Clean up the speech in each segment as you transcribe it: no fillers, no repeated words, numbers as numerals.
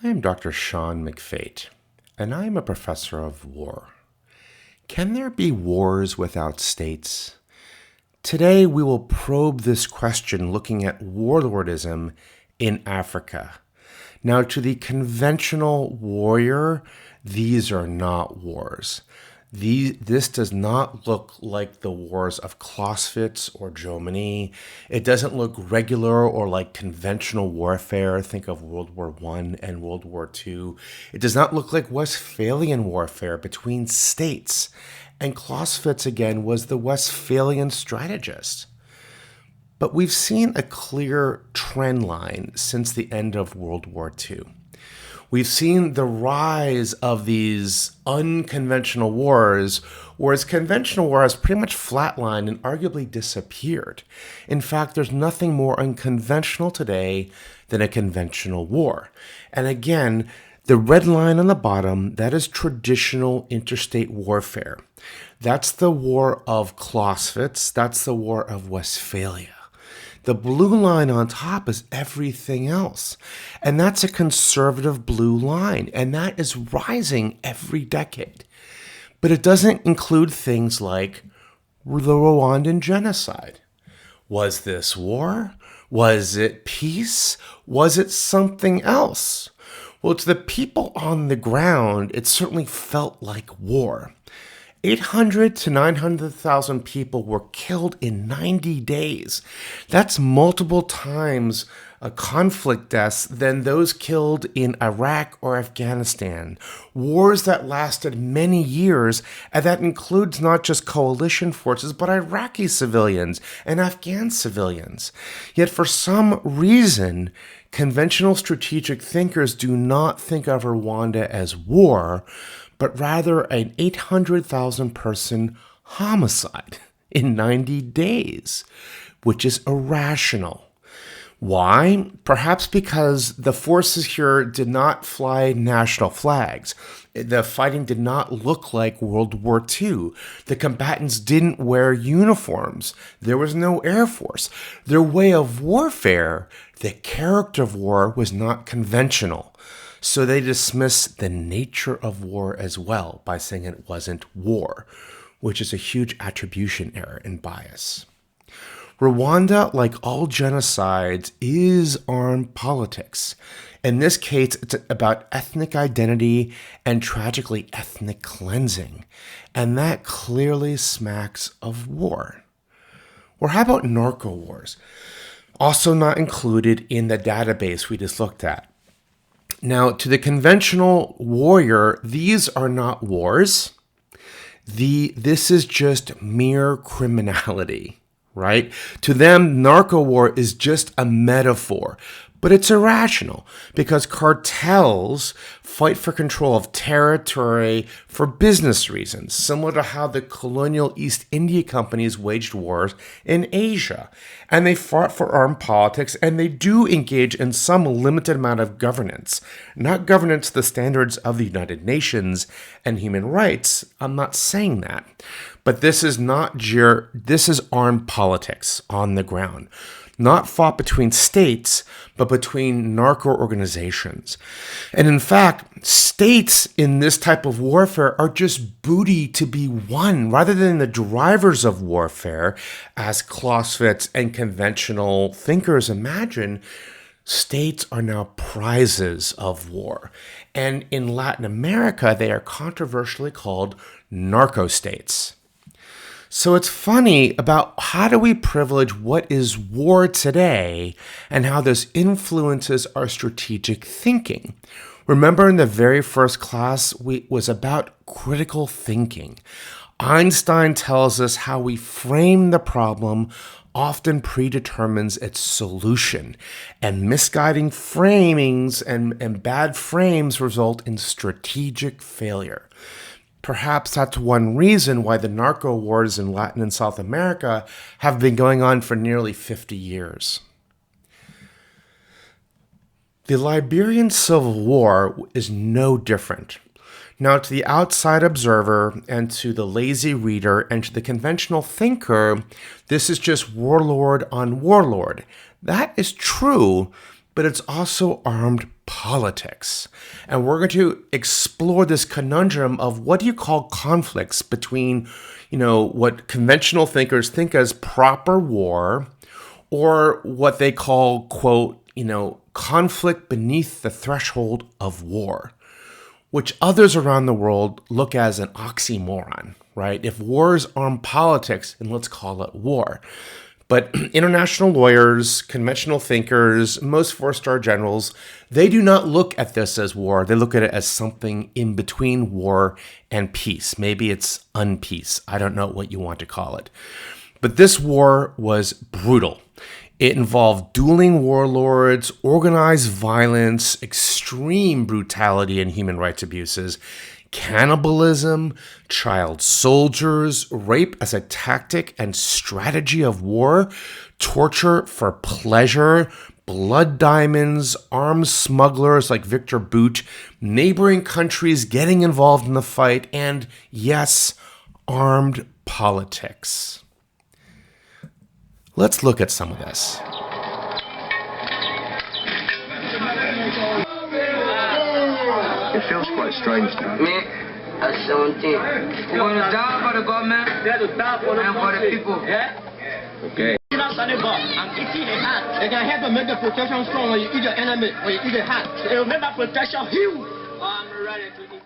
am Dr. Sean McFate, and I am a professor of war. Can there be wars without states? Today we will probe this question looking at warlordism in Africa. Now, to the conventional warrior, these are not wars. This does not look like the wars of Clausewitz or Germany. It doesn't look regular or like conventional warfare. Think of World War I and World War II. It does not look like Westphalian warfare between states. And Clausewitz, again, was the Westphalian strategist. But we've seen a clear trend line since the end of World War II. We've seen the rise of these unconventional wars, whereas conventional war has pretty much flatlined and arguably disappeared. In fact, there's nothing more unconventional today than a conventional war. And again, the red line on the bottom, that is traditional interstate warfare. That's the war of Clausewitz. That's the war of Westphalia. The blue line on top is everything else. And that's a conservative blue line. And that is rising every decade. But it doesn't include things like the Rwandan genocide. Was this war? Was it peace? Was it something else? Well, to the people on the ground, it certainly felt like war. 800 to 900,000 people were killed in 90 days. That's multiple times conflict deaths than those killed in Iraq or Afghanistan. Wars that lasted many years, and that includes not just coalition forces, but Iraqi civilians and Afghan civilians. Yet for some reason, conventional strategic thinkers do not think of Rwanda as war, but rather an 800,000 person homicide in 90 days, which is irrational. Why? Perhaps because the forces here did not fly national flags. The fighting did not look like World War II. The combatants didn't wear uniforms. There was no Air Force. Their way of warfare, the character of war, was not conventional. So they dismiss the nature of war as well by saying it wasn't war, which is a huge attribution error and bias. Rwanda, like all genocides, is armed politics. In this case, it's about ethnic identity and tragically ethnic cleansing. And that clearly smacks of war. Or how about Narco Wars? Also not included in the database we just looked at. Now, to the conventional warrior, these are not wars. This is just mere criminality, right? To them, narco war is just a metaphor, but it's irrational because cartels fight for control of territory for business reasons, similar to how the colonial East India companies waged wars in Asia. And they fought for armed politics, and they do engage in some limited amount of governance. Not governance to the standards of the United Nations and human rights. I'm not saying that. But this is this is armed politics on the ground. Not fought between states, but between narco organizations. And in fact, states in this type of warfare are just booty to be won, rather than the drivers of warfare, as Clausewitz and conventional thinkers imagine. States are now prizes of war. And in Latin America, they are controversially called narco-states. So it's funny about how do we privilege what is war today and how this influences our strategic thinking. Remember in the very first class, was about critical thinking. Einstein tells us how we frame the problem often predetermines its solution, and misguiding framings and bad frames result in strategic failure. Perhaps that's one reason why the narco wars in Latin and South America have been going on for nearly 50 years. The Liberian Civil War is no different. Now, to the outside observer and to the lazy reader and to the conventional thinker, this is just warlord on warlord. That is true, but it's also armed politics. And we're going to explore this conundrum of what do you call conflicts between, what conventional thinkers think as proper war or what they call, quote, conflict beneath the threshold of war, which others around the world look as an oxymoron, right? If war is armed politics, then let's call it war. But international lawyers, conventional thinkers, most four-star generals, they do not look at this as war. They look at it as something in between war and peace. Maybe it's unpeace. I don't know what you want to call it. But this war was brutal. It involved dueling warlords, organized violence, extreme brutality and human rights abuses, cannibalism, child soldiers, rape as a tactic and strategy of war, torture for pleasure, blood diamonds, arms smugglers like Victor Bout, neighboring countries getting involved in the fight, and yes, armed politics. Let's look at some of this. It feels quite strange to me. Me, at 17. We're going to die for the government and for the people. Okay. I'm eating a hat. It can help to make the protection strong when you eat your enemy, when you eat a hat. It will make that protection huge. I'm ready to eat.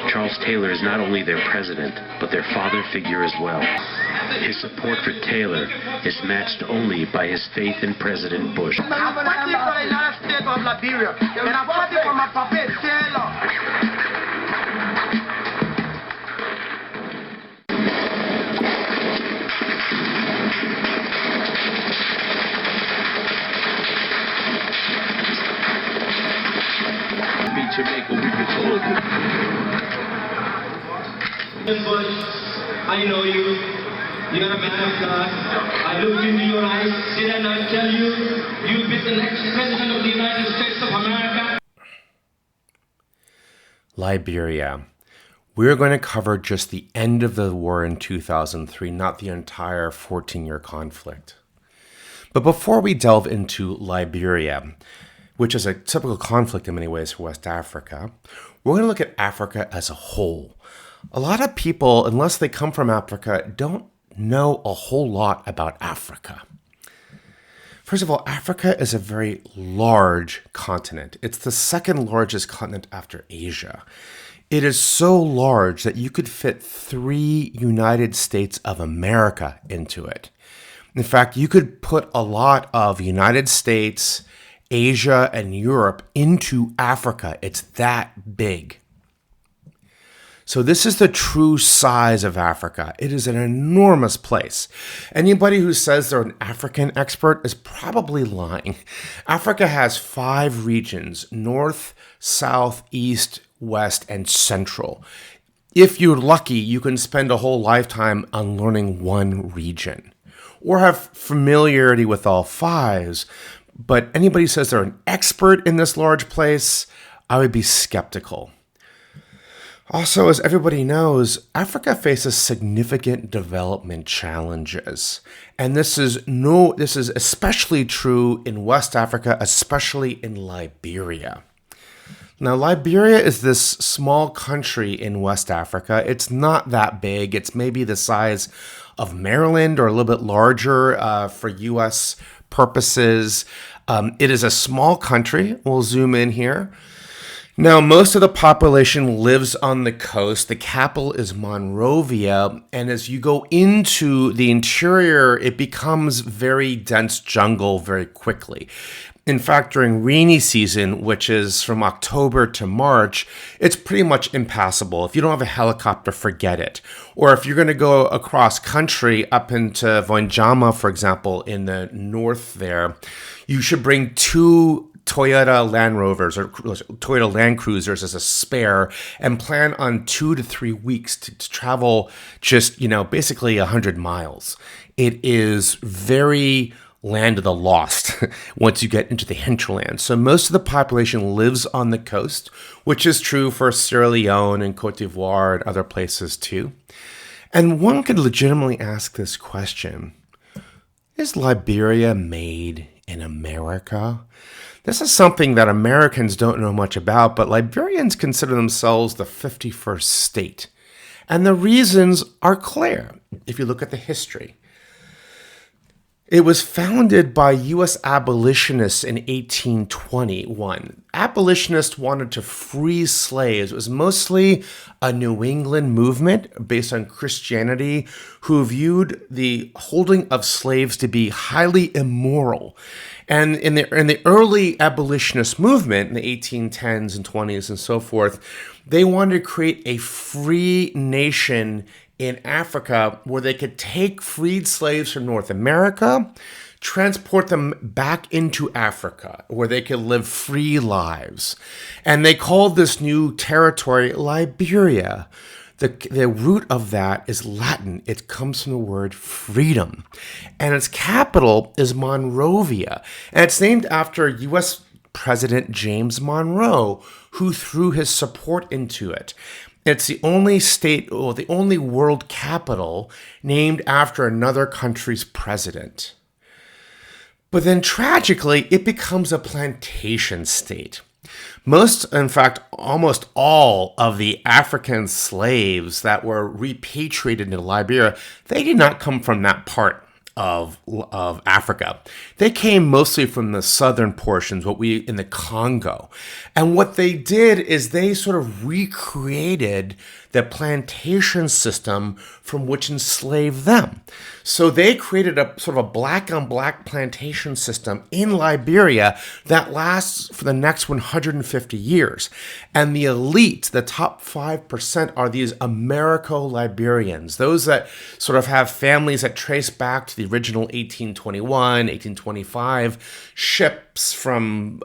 Charles Taylor is not only their president, but their father figure as well. His support for Taylor is matched only by his faith in President Bush. I'm fighting for the United States of Liberia, and I'm fighting for my papa Taylor. Jamaica, we can talk. Bush, I know you. You're a man of God. I look into your eyes. Did I not tell you you'll be the next president of the United States of America? Liberia. We're going to cover just the end of the war in 2003, not the entire 14-year conflict. But before we delve into Liberia, which is a typical conflict in many ways for West Africa, we're going to look at Africa as a whole. A lot of people, unless they come from Africa, don't know a whole lot about Africa. First of all, Africa is a very large continent. It's the second largest continent after Asia. It is so large that you could fit 3 United States of America into it. In fact, you could put a lot of United States, Asia, and Europe into Africa. It's that big. So this is the true size of Africa. It is an enormous place. Anybody who says they're an African expert is probably lying. Africa has 5 regions: North, South, East, West, and Central. If you're lucky, you can spend a whole lifetime on learning one region or have familiarity with all 5s. But anybody who says they're an expert in this large place, I would be skeptical. Also, as everybody knows, Africa faces significant development challenges. And this is especially true in West Africa, especially in Liberia. Now, Liberia is this small country in West Africa. It's not that big. It's maybe the size of Maryland or a little bit larger for U.S. purposes. It is a small country. We'll zoom in here. Now, most of the population lives on the coast. The capital is Monrovia. And as you go into the interior, it becomes very dense jungle very quickly. In fact, during rainy season, which is from October to March, it's pretty much impassable. If you don't have a helicopter, forget it. Or if you're going to go across country up into Vonjama, for example, in the north there, you should bring 2 Toyota Land Rovers or Toyota Land Cruisers as a spare and plan on 2 to 3 weeks to travel just, basically 100 miles. It is very land of the lost once you get into the hinterland. So most of the population lives on the coast, which is true for Sierra Leone and Cote d'Ivoire and other places too. And one could legitimately ask this question: is Liberia made in America? This is something that Americans don't know much about, but Liberians consider themselves the 51st state. And the reasons are clear if you look at the history. It was founded by U.S. abolitionists in 1821. Abolitionists wanted to free slaves. It was mostly a New England movement based on Christianity who viewed the holding of slaves to be highly immoral. And in the early abolitionist movement in the 1810s and 20s and so forth, they wanted to create a free nation in Africa where they could take freed slaves from North America, transport them back into Africa where they could live free lives. And they called this new territory Liberia. The root of that is Latin. It comes from the word freedom. And its capital is Monrovia. And it's named after U.S. President James Monroe, who threw his support into it. It's the only state, or the only world capital named after another country's president. But then tragically, it becomes a plantation state. Most, in fact, almost all of the African slaves that were repatriated into Liberia, they did not come from that part of Africa. They came mostly from the southern portions, in the Congo. And what they did is they sort of recreated the plantation system from which enslaved them. So they created a sort of a black on black plantation system in Liberia that lasts for the next 150 years. And the elite, the top 5%, are these Americo-Liberians, those that sort of have families that trace back to the original 1821, 1825 ships from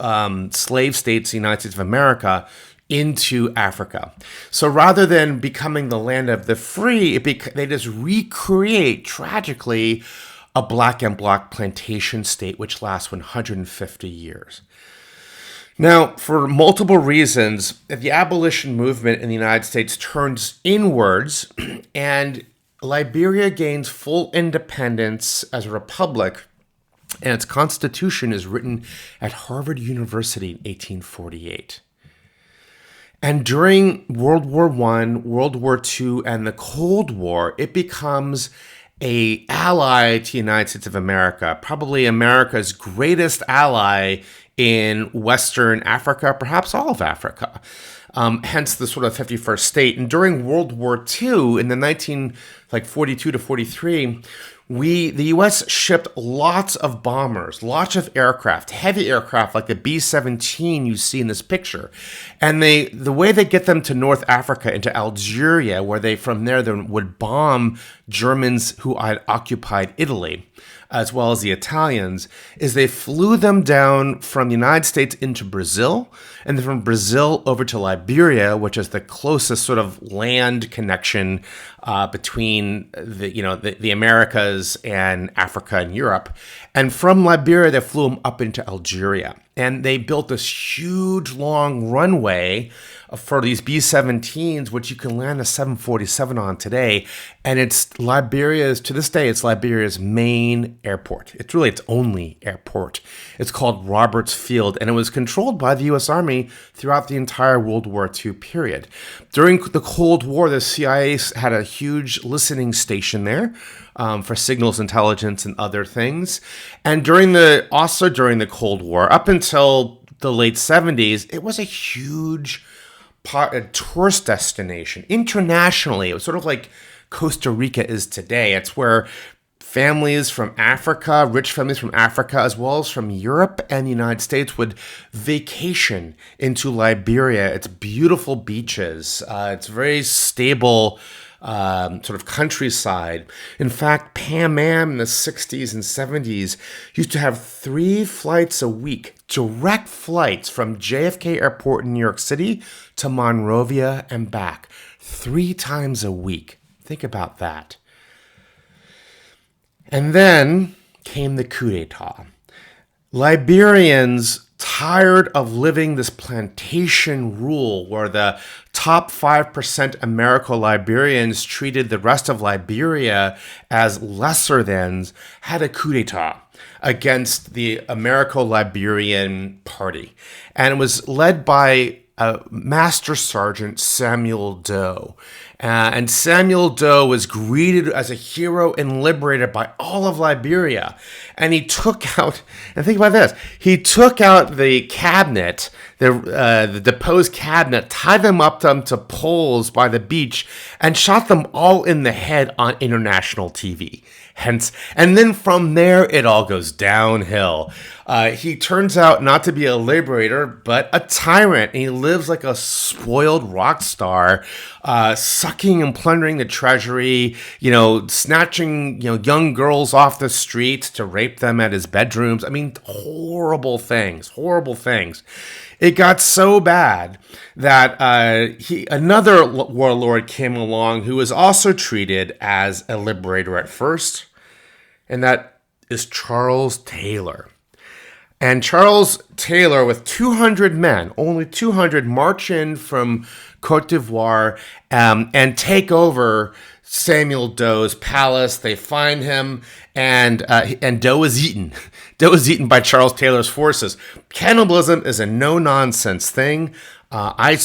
slave states, the United States of America, into Africa. So rather than becoming the land of the free, they just recreate, tragically, a black and black plantation state which lasts 150 years. Now, for multiple reasons, the abolition movement in the United States turns inwards, and Liberia gains full independence as a republic, and its constitution is written at Harvard University in 1848. And during World War I, World War II, and the Cold War, it becomes an ally to the United States of America, probably America's greatest ally in Western Africa, perhaps all of Africa. Hence the sort of 51st state. And during World War II, in the 1942 to 43, the U.S. shipped lots of bombers, lots of aircraft, heavy aircraft like the B-17 you see in this picture. And the way they get them to North Africa, into Algeria, where they from there then would bomb Germans who had occupied Italy, as well as the Italians, is they flew them down from the United States into Brazil, and then from Brazil over to Liberia, which is the closest sort of land connection between the Americas and Africa and Europe. And from Liberia, they flew them up into Algeria. And they built this huge, long runway for these B-17s, which you can land a 747 on today. And to this day, it's Liberia's main airport. It's really its only airport. It's called Roberts Field, and it was controlled by the U.S. Army throughout the entire World War II period. During the Cold War, the CIA had a huge listening station there for signals intelligence and other things. And during the Cold War, up until the late 70s, it was a huge a tourist destination internationally. It was sort of like Costa Rica is today. It's where families from Africa, rich families from Africa, as well as from Europe and the United States, would vacation into Liberia. It's beautiful beaches. It's very stable sort of countryside. In fact, Pan Am in the 60s and 70s used to have 3 flights a week, direct flights from JFK Airport in New York City to Monrovia and back, 3 times a week. Think about that. And then came the coup d'etat. Liberians, tired of living this plantation rule where the top 5% Americo-Liberians treated the rest of Liberia as lesser-thans, had a coup d'etat against the Americo-Liberian Party. And it was led by Master Sergeant Samuel Doe. And Samuel Doe was greeted as a hero and liberator by all of Liberia. And he took out, and think about this, he took out the cabinet, the deposed cabinet, tied them up to poles by the beach, and shot them all in the head on international TV. Hence, and then from there, it all goes downhill. He turns out not to be a liberator, but a tyrant. He lives like a spoiled rock star, sucking and plundering the treasury, snatching, young girls off the streets to rape them at his bedrooms. I mean, horrible things. It got so bad that another warlord came along who was also treated as a liberator at first, and that is Charles Taylor. And Charles Taylor, with 200 men, only 200, march in from Cote d'Ivoire and take over Samuel Doe's palace. They find him, and Doe is eaten. Doe is eaten by Charles Taylor's forces. Cannibalism is a no-nonsense thing. I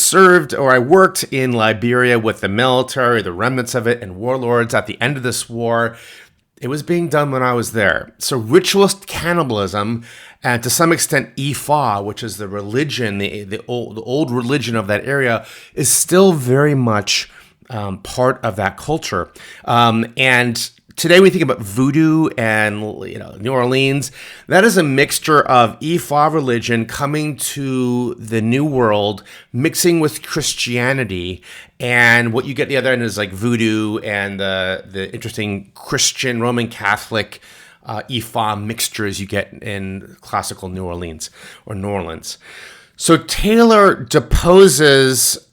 worked in Liberia with the military, the remnants of it, and warlords at the end of this war. It was being done when I was there. So ritualist cannibalism, and to some extent Ifa, which is the religion, the old religion of that area, is still very much part of that culture. And today we think about voodoo and New Orleans. That is a mixture of Ifa religion coming to the New World, mixing with Christianity, and what you get at the other end is like voodoo and the interesting Christian Roman Catholic Ifa mixtures you get in classical New Orleans. So Taylor deposes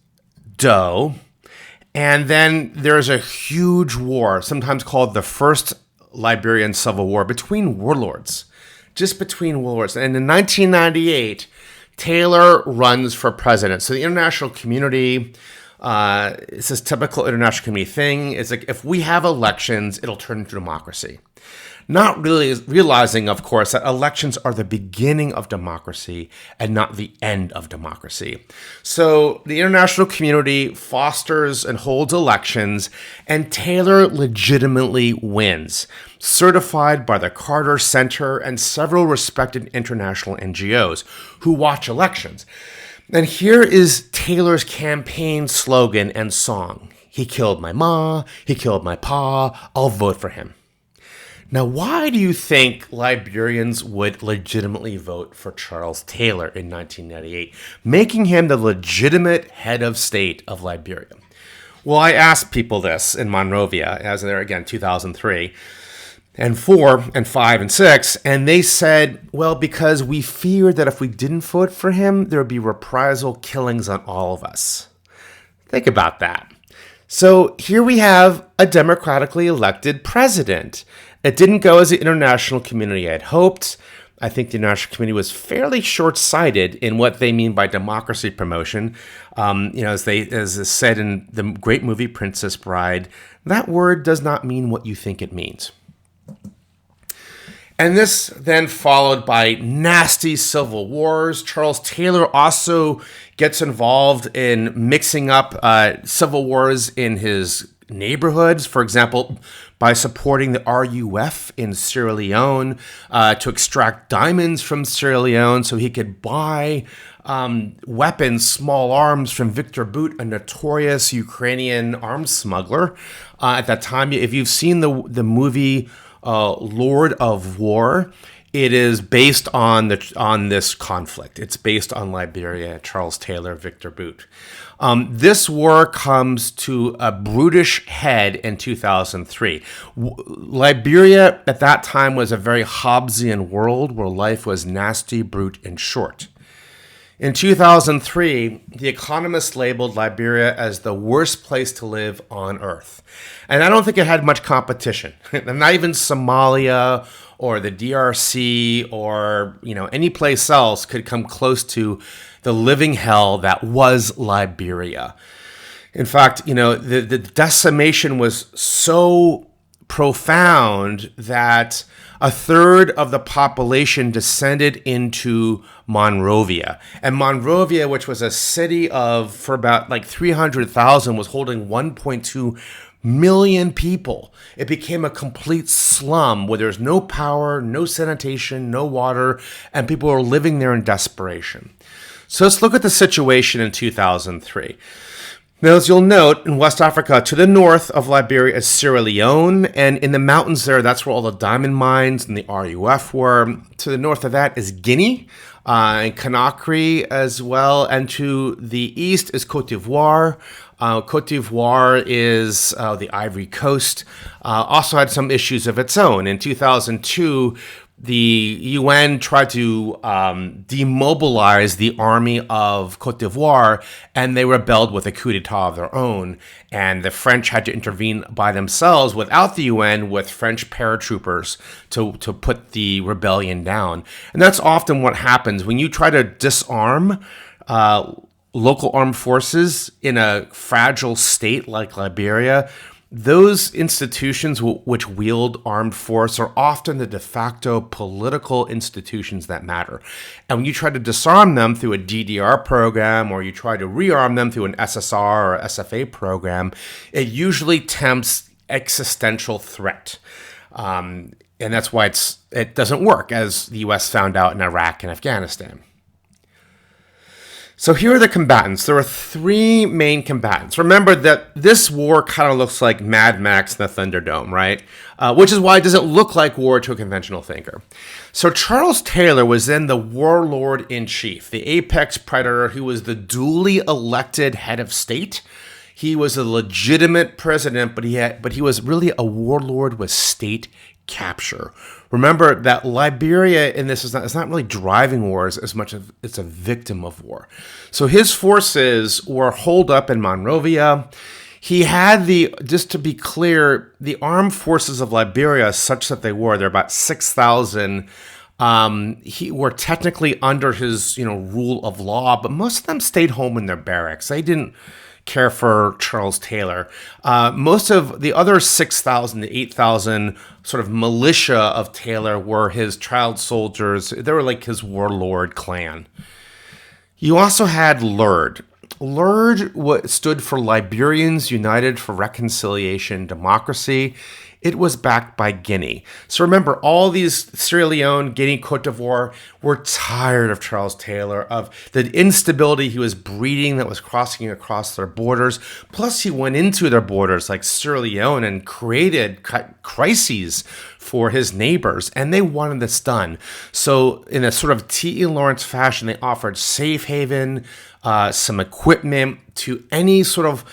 Doe. And then there's a huge war, sometimes called the First Liberian Civil War, between warlords, just between warlords. And in 1998, Taylor runs for president. So the international community, it's this typical international community thing. It's like, if we have elections, it'll turn into democracy. Not really realizing, of course, that elections are the beginning of democracy and not the end of democracy. So the international community fosters and holds elections, and Taylor legitimately wins, certified by the Carter Center and several respected international NGOs who watch elections. And here is Taylor's campaign slogan and song. He killed my ma, he killed my pa, I'll vote for him. Now, why do you think Liberians would legitimately vote for Charles Taylor in 1998, making him the legitimate head of state of Liberia? Well, I asked people this in Monrovia, as there again, 2003, and 4, and 5, and 6, and they said, well, because we feared that if we didn't vote for him, there would be reprisal killings on all of us. Think about that. So here we have a democratically elected president. It didn't go as the international community had hoped. I think the international community was fairly short-sighted in what they mean by democracy promotion. As is said in the great movie Princess Bride, that word does not mean what you think it means. And this then followed by nasty civil wars. Charles Taylor also gets involved in mixing up civil wars in his neighborhoods, for example, by supporting the RUF in Sierra Leone to extract diamonds from Sierra Leone so he could buy weapons, small arms from Victor Bout, a notorious Ukrainian arms smuggler. At that time, if you've seen the movie Lord of War, it is based on this conflict. It's based on Liberia, Charles Taylor, Victor Bout. This war comes to a brutish head in 2003. Liberia at that time was a very Hobbesian world where life was nasty, brute, and short. In 2003, The Economist labeled Liberia as the worst place to live on earth. And I don't think it had much competition. Not even Somalia or the DRC or, any place else could come close to the living hell that was Liberia. In fact, the decimation was so profound that a third of the population descended into Monrovia. And Monrovia, which was a city for about 300,000, was holding 1.2 million people. It became a complete slum where there's no power, no sanitation, no water, and people were living there in desperation. So let's look at the situation in 2003. Now, as you'll note, in West Africa, to the north of Liberia is Sierra Leone, and in the mountains there, that's where all the diamond mines and the RUF were. To the north of that is Guinea, and Conakry as well, and to the east is Cote d'Ivoire. Cote d'Ivoire is the Ivory Coast. Also had some issues of its own. In 2002, the UN tried to demobilize the army of Cote d'Ivoire, and they rebelled with a coup d'etat of their own. And the French had to intervene by themselves without the UN with French paratroopers to put the rebellion down. And that's often what happens when you try to disarm local armed forces in a fragile state like Liberia. Those institutions which wield armed force are often the de facto political institutions that matter. And when you try to disarm them through a DDR program, or you try to rearm them through an SSR or SFA program, it usually tempts existential threat. And that's why it doesn't work, as the US found out in Iraq and Afghanistan. So here are the combatants. There are three main combatants. Remember that this war kind of looks like Mad Max and the Thunderdome, right? Which is why it doesn't look like war to a conventional thinker. So Charles Taylor was then the warlord-in-chief, the apex predator who was the duly elected head of state. He was a legitimate president, but he was really a warlord with state capture. Remember that Liberia in this it's not really driving wars as much as it's a victim of war. So his forces were holed up in Monrovia. He had just to be clear, the armed forces of Liberia, such that they're about 6,000. Were technically under his, rule of law, but most of them stayed home in their barracks. They didn't care for Charles Taylor. Most of the other 6,000 to 8,000 sort of militia of Taylor were his child soldiers. They were like his warlord clan. You also had LURD. LURD stood for Liberians United for Reconciliation and Democracy. It was backed by Guinea. So remember, all these Sierra Leone, Guinea, Cote d'Ivoire were tired of Charles Taylor, of the instability he was breeding that was crossing across their borders. Plus, he went into their borders like Sierra Leone and created crises for his neighbors, and they wanted this done. So in a sort of T.E. Lawrence fashion, they offered safe haven, some equipment to any sort of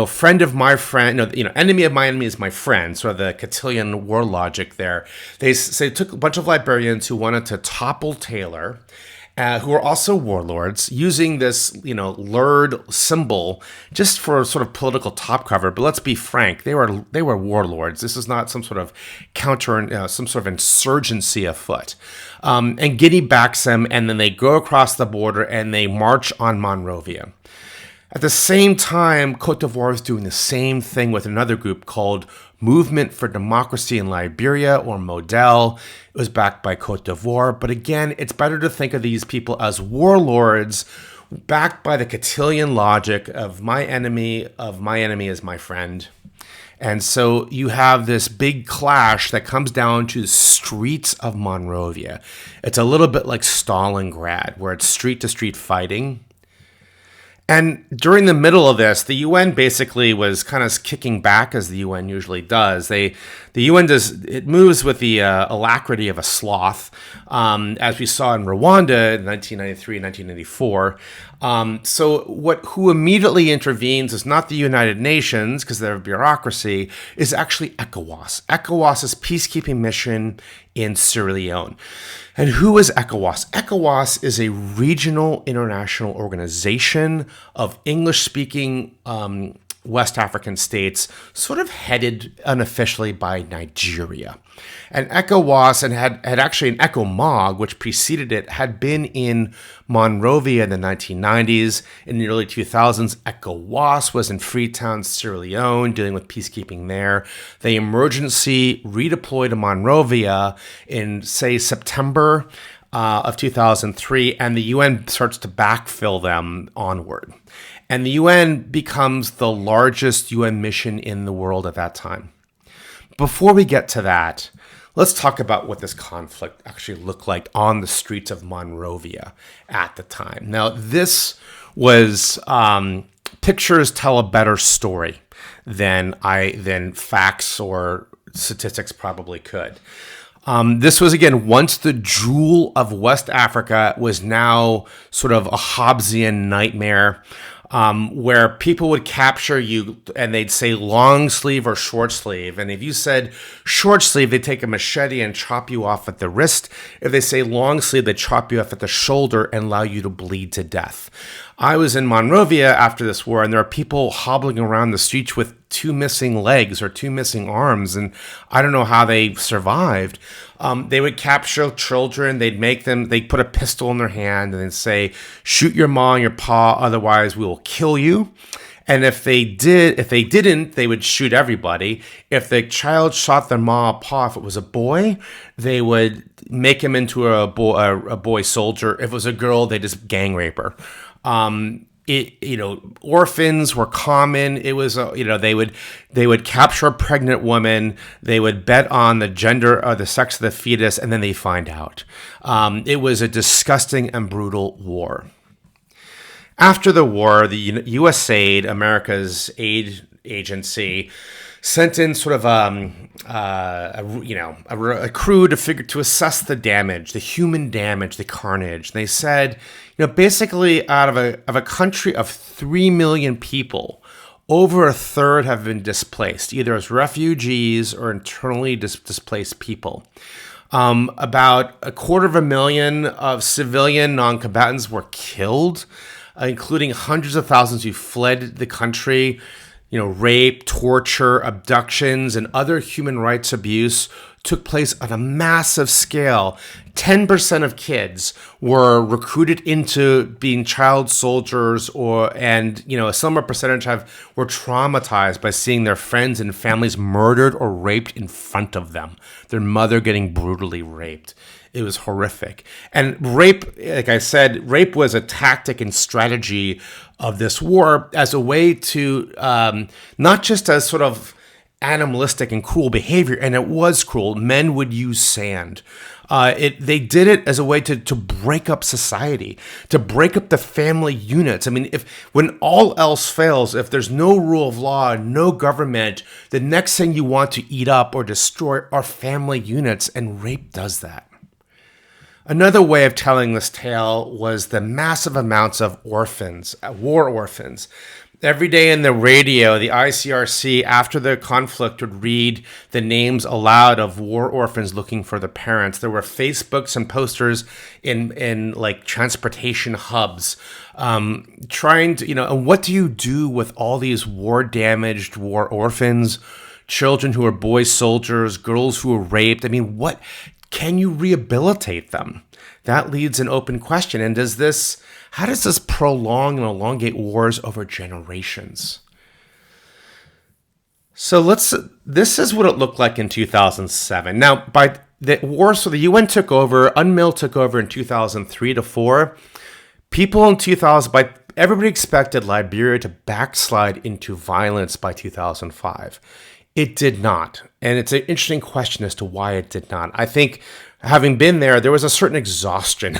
friend of my friend, enemy of my enemy is my friend, sort of the cotillion war logic there. They took a bunch of Liberians who wanted to topple Taylor, who were also warlords, using this, LURD symbol just for sort of political top cover. But let's be frank, they were warlords. This is not some sort of some sort of insurgency afoot. And Guinea backs them, and then they go across the border and they march on Monrovia. At the same time, Cote d'Ivoire is doing the same thing with another group called Movement for Democracy in Liberia, or MODEL. It was backed by Cote d'Ivoire. But again, it's better to think of these people as warlords backed by the cotillion logic of my enemy is my friend. And so you have this big clash that comes down to the streets of Monrovia. It's a little bit like Stalingrad, where it's street-to-street fighting. And during the middle of this, the UN basically was kind of kicking back, as the UN usually does. The UN moves with the alacrity of a sloth, as we saw in Rwanda in 1993 and 1994. Who immediately intervenes is not the United Nations, because they're a bureaucracy, is actually ECOWAS. ECOWAS's peacekeeping mission in Sierra Leone. And who is ECOWAS? ECOWAS is a regional international organization of English-speaking West African states, sort of headed unofficially by Nigeria. And ECOWAS, and had actually an ECOMOG, which preceded it, had been in Monrovia in the 1990s. In the early 2000s, ECOWAS was in Freetown, Sierra Leone, dealing with peacekeeping there. They emergency redeployed to Monrovia in, say, September of 2003, and the UN starts to backfill them onward. And the UN becomes the largest UN mission in the world at that time. Before we get to that, let's talk about what this conflict actually looked like on the streets of Monrovia at the time. Now, this was pictures tell a better story than facts or statistics probably could. This was, again, once the jewel of West Africa was now sort of a Hobbesian nightmare, where people would capture you and they'd say long sleeve or short sleeve. And if you said short sleeve, they'd take a machete and chop you off at the wrist. If they say long sleeve, they'd chop you off at the shoulder and allow you to bleed to death. I was in Monrovia after this war, and there are people hobbling around the streets with 2 missing legs or 2 missing arms, and I don't know how they survived. They would capture children. They'd put a pistol in their hand and then say, shoot your ma and your pa, otherwise we will kill you. And if they didn't, they would shoot everybody. If the child shot their ma or pa, if it was a boy, they would make him into a boy soldier. If it was a girl, they just gang rape her. Orphans were common. It was, they would capture a pregnant woman. They would bet on the gender or the sex of the fetus, and then they find out. It was a disgusting and brutal war. After the war, the USAID, America's aid agency, sent in sort of a crew to assess the damage, the human damage, the carnage. They said, basically out of a country of 3 million people, over a third have been displaced, either as refugees or internally displaced people. About 250,000 of civilian non-combatants were killed, including hundreds of thousands who fled the country. Rape, torture, abductions, and other human rights abuse took place on a massive scale. 10% of kids were recruited into being child soldiers, and a similar percentage were traumatized by seeing their friends and families murdered or raped in front of them. Their mother getting brutally raped. It was horrific. And rape, like I said, rape was a tactic and strategy of this war as a way to, not just as sort of animalistic and cruel behavior, and it was cruel. Men would use sand. They did it as a way to break up society, to break up the family units. I mean, when all else fails, if there's no rule of law, no government, the next thing you want to eat up or destroy are family units, and rape does that. Another way of telling this tale was the massive amounts of orphans, war orphans. Every day in the radio, the ICRC, after the conflict, would read the names aloud of war orphans looking for their parents. There were Facebooks and posters in like transportation hubs, trying to, and what do you do with all these war-damaged war orphans, children who are boy soldiers, girls who were raped? I mean, what can you rehabilitate them? That leads an open question. And how does this prolong and elongate wars over generations? So this is what it looked like in 2007. Now, by the war, so the UN took over, UNMIL took over in 2003 to 4. People in 2000, everybody expected Liberia to backslide into violence by 2005. It did not. And it's an interesting question as to why it did not. I think, having been there was a certain exhaustion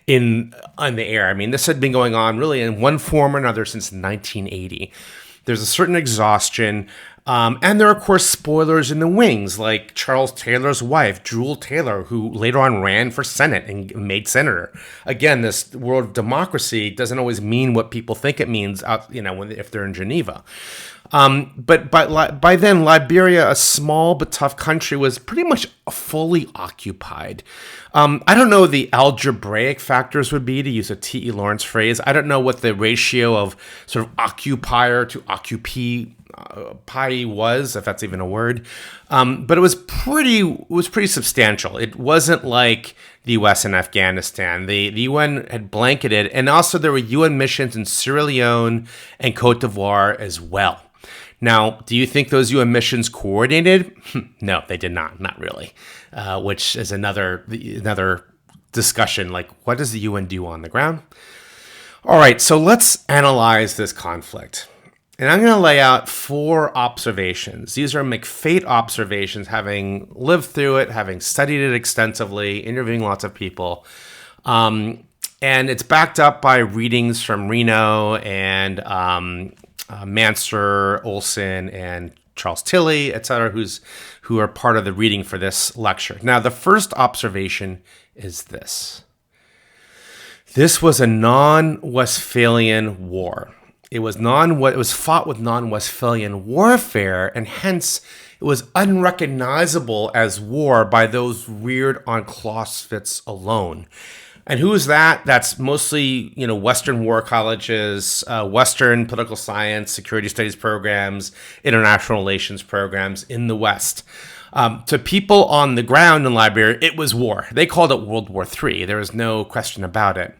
in the air. I mean, this had been going on really in one form or another since 1980. There's a certain exhaustion. And there are, of course, spoilers in the wings, like Charles Taylor's wife, Jewel Taylor, who later on ran for Senate and made senator. Again, this world of democracy doesn't always mean what people think it means, if they're in Geneva. But by then, Liberia, a small but tough country, was pretty much fully occupied. I don't know what the algebraic factors would be, to use a T.E. Lawrence phrase. I don't know what the ratio of sort of occupier to occupee was, if that's even a word. But it was pretty substantial. It wasn't like the U.S. in Afghanistan. The UN had blanketed, and also there were UN missions in Sierra Leone and Cote d'Ivoire as well. Now, do you think those UN missions coordinated? No, they did not. Not really. Which is another discussion. Like, what does the UN do on the ground? All right, so let's analyze this conflict. And I'm going to lay out 4 observations. These are McFate observations, having lived through it, having studied it extensively, interviewing lots of people. And it's backed up by readings from Reno and Manser, Olson, and Charles Tilley, etc., who are part of the reading for this lecture. Now, the first observation is this. This was a non-Westphalian war. It was fought with non-Westphalian warfare, and hence it was unrecognizable as war by those reared on Clausewitz alone. And who is that? That's mostly, Western war colleges, Western political science, security studies programs, international relations programs in the West. To people on the ground in Liberia, it was war. They called it World War III. There is no question about it.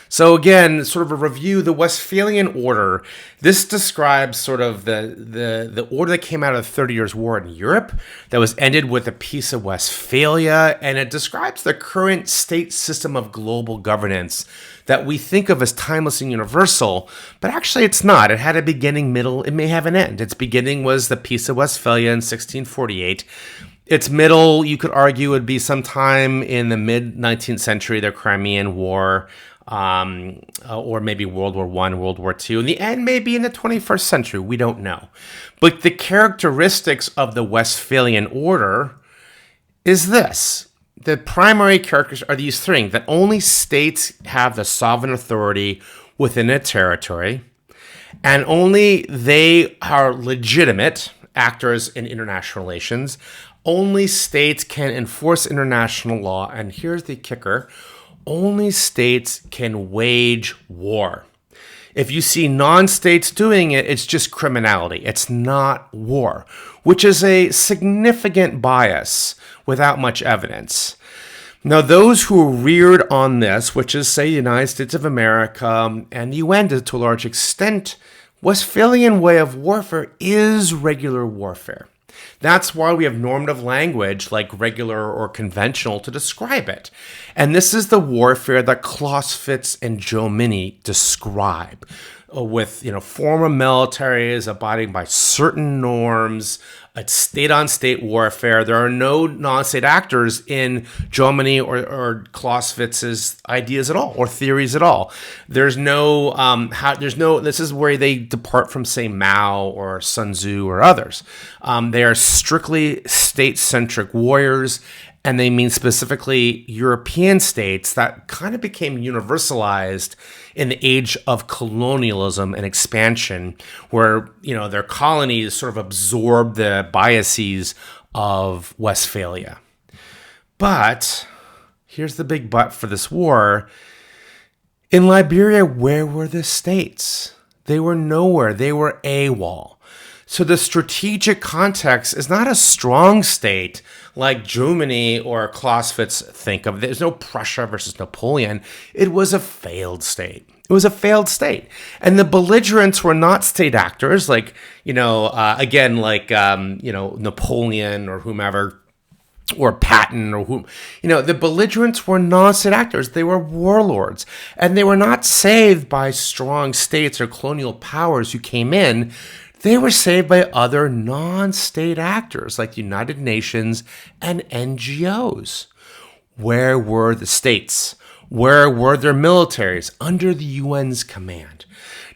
So again, sort of a review, the Westphalian Order. This describes sort of the order that came out of the 30 Years' War in Europe that was ended with the Peace of Westphalia, and it describes the current state system of global governance that we think of as timeless and universal, but actually it's not. It had a beginning, middle, it may have an end. Its beginning was the Peace of Westphalia in 1648. Its middle, you could argue, would be sometime in the mid-19th century, the Crimean War, or maybe World War I, World War II. And the end may be in the 21st century. We don't know. But the characteristics of the Westphalian Order is this. The primary characters are these 3, that only states have the sovereign authority within a territory, and only they are legitimate actors in international relations. Only states can enforce international law, and here's the kicker, only states can wage war. If you see non-states doing it, it's just criminality. It's not war, which is a significant bias without much evidence. Now, those who are reared on this, which is, say, the United States of America and the UN to a large extent, Westphalian way of warfare is regular warfare. That's why we have normative language like regular or conventional to describe it. And this is the warfare that Clausewitz and Jomini describe, with former militaries abiding by certain norms, a state-on-state warfare. There are no non-state actors in Jomini or Clausewitz's ideas at all, or theories at all. There's no, this is where they depart from, say, Mao or Sun Tzu or others. They are strictly state-centric warriors, and they mean specifically European states that kind of became universalized in the age of colonialism and expansion, where, their colonies sort of absorbed the biases of Westphalia. But here's the big but for this war. In Liberia, where were the states? They were nowhere. They were AWOL. So the strategic context is not a strong state like Germany or Clausewitz think of. There's no Prussia versus Napoleon. It was a failed state. It was a failed state. And the belligerents were not state actors like, Napoleon or whomever, or Patton or whom. The belligerents were non-state actors. They were warlords. And they were not saved by strong states or colonial powers who came in. They were saved by other non-state actors like the United Nations and NGOs. Where were the states? Where were their militaries under the UN's command?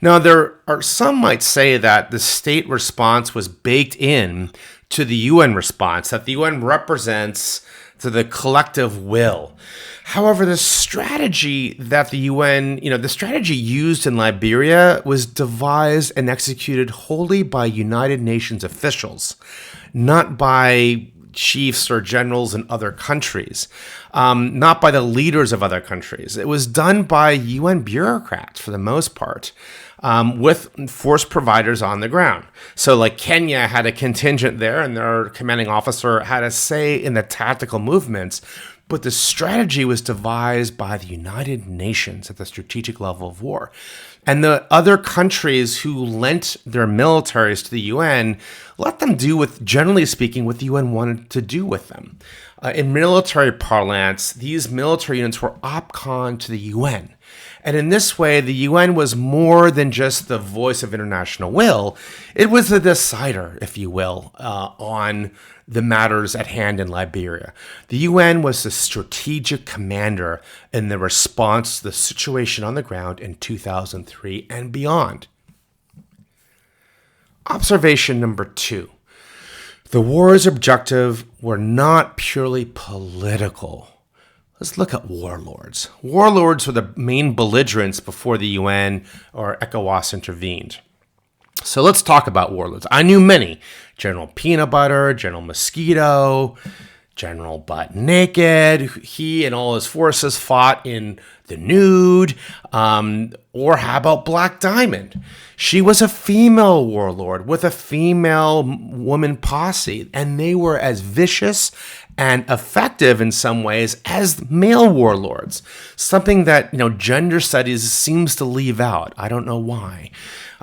Now, there are some might say that the state response was baked in to the UN response, that the UN represents the collective will. However, the strategy that the UN, the strategy used in Liberia was devised and executed wholly by United Nations officials, not by chiefs or generals in other countries, not by the leaders of other countries. It was done by UN bureaucrats for the most part, with force providers on the ground. So like Kenya had a contingent there, and their commanding officer had a say in the tactical movements, but the strategy was devised by the United Nations at the strategic level of war. And the other countries who lent their militaries to the UN let them do with, generally speaking, what the UN wanted to do with them. In military parlance, these military units were OPCON to the UN. And in this way, the UN was more than just the voice of international will. It was the decider, if you will, on the matters at hand in Liberia. The UN was the strategic commander in the response to the situation on the ground in 2003 and beyond. Observation number 2. The war's objective were not purely political. Let's look at warlords. Warlords were the main belligerents before the UN or ECOWAS intervened. So let's talk about warlords. I knew many. General Peanut Butter, General Mosquito, General Butt Naked. He and all his forces fought in the nude. Or how about Black Diamond? She was a female warlord with a female woman posse, and they were as vicious and effective in some ways as male warlords. Something that, gender studies seems to leave out. I don't know why.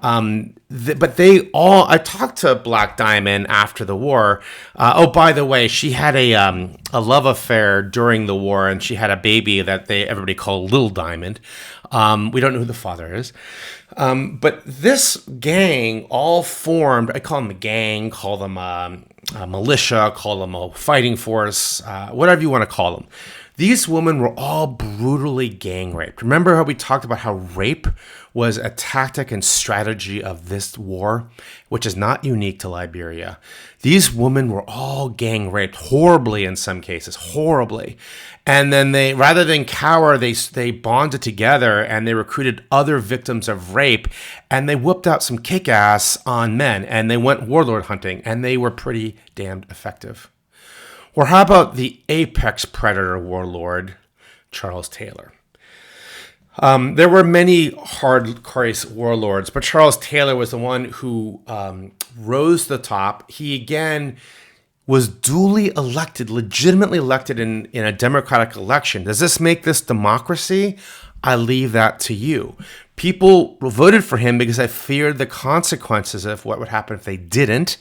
But they all, I talked to Black Diamond after the war. By the way, she had a love affair during the war, and she had a baby that everybody called Little Diamond. We don't know who the father is. But this gang all formed, I call them a gang, call them a militia, call them a fighting force, whatever you want to call them. These women were all brutally gang raped. Remember how we talked about how rape was a tactic and strategy of this war, which is not unique to Liberia. These women were all gang raped, horribly in some cases, horribly. And then they, rather than cower, they bonded together and they recruited other victims of rape, and they whooped out some kick-ass on men, and they went warlord hunting, and they were pretty damned effective. Or how about the apex predator warlord, Charles Taylor? There were many hardcore warlords, but Charles Taylor was the one who rose to the top. He, again, was duly elected, legitimately elected in a democratic election. Does this make this democracy? I leave that to you. People voted for him because they feared the consequences of what would happen if they didn't.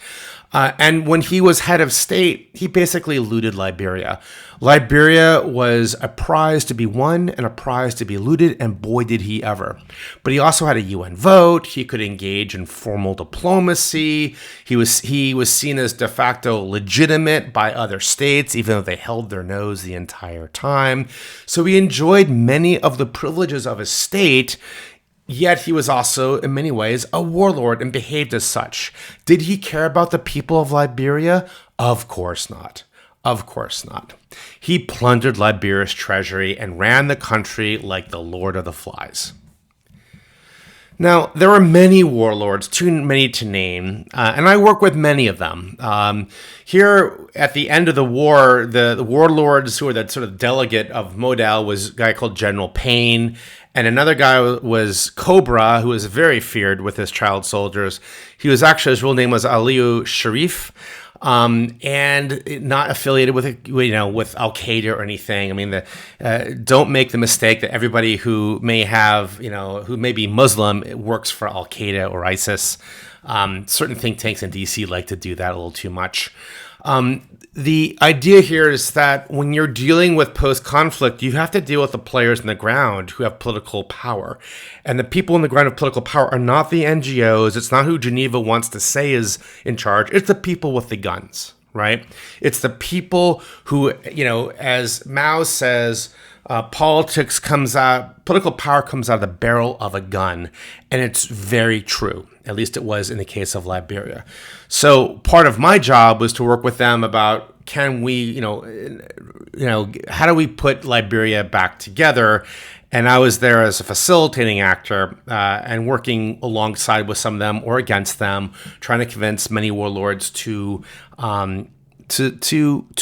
And when he was head of state, he basically looted Liberia. Liberia was a prize to be won and a prize to be looted, and boy, did he ever. But he also had a UN vote. He could engage in formal diplomacy. He was seen as de facto legitimate by other states, even though they held their nose the entire time. So he enjoyed many of the privileges of his state. Yet he was also, in many ways, a warlord and behaved as such. Did he care about the people of Liberia? Of course not. Of course not. He plundered Liberia's treasury and ran the country like the Lord of the Flies. Now, there were many warlords, too many to name, and I work with many of them. Here, at the end of the war, the warlords who were the sort of delegate of Model was a guy called General Payne, and another guy was Cobra, who was very feared with his child soldiers. His real name was Aliyu Sharif, and not affiliated with Al Qaeda or anything. I mean, don't make the mistake that everybody who may be Muslim works for Al Qaeda or ISIS. Certain think tanks in DC like to do that a little too much. The idea here is that when you're dealing with post-conflict, you have to deal with the players on the ground who have political power. And the people on the ground of political power are not the NGOs. It's not who Geneva wants to say is in charge. It's the people with the guns, right? It's the people who, as Mao says, political power comes out of the barrel of a gun. And it's very true. At least it was in the case of Liberia. So part of my job was to work with them about, can we, how do we put Liberia back together? And I was there as a facilitating actor and working alongside with some of them or against them, trying to convince many warlords to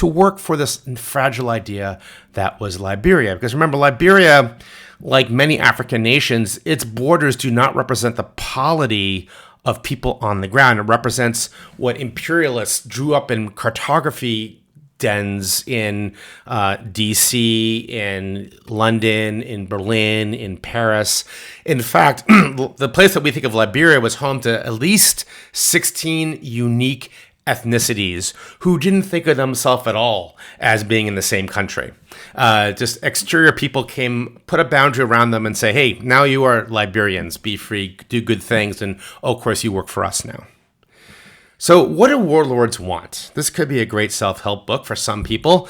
work for this fragile idea that was Liberia. Because remember, Liberia, like many African nations, its borders do not represent the polity of people on the ground. It represents what imperialists drew up in cartography dens in DC, in London, in Berlin, in Paris. In fact, the place that we think of Liberia was home to at least 16 unique ethnicities who didn't think of themselves at all as being in the same country. Just exterior people came, put a boundary around them and say, hey, now you are Liberians, be free, do good things, and of course you work for us now. So what do warlords want? This could be a great self-help book for some people.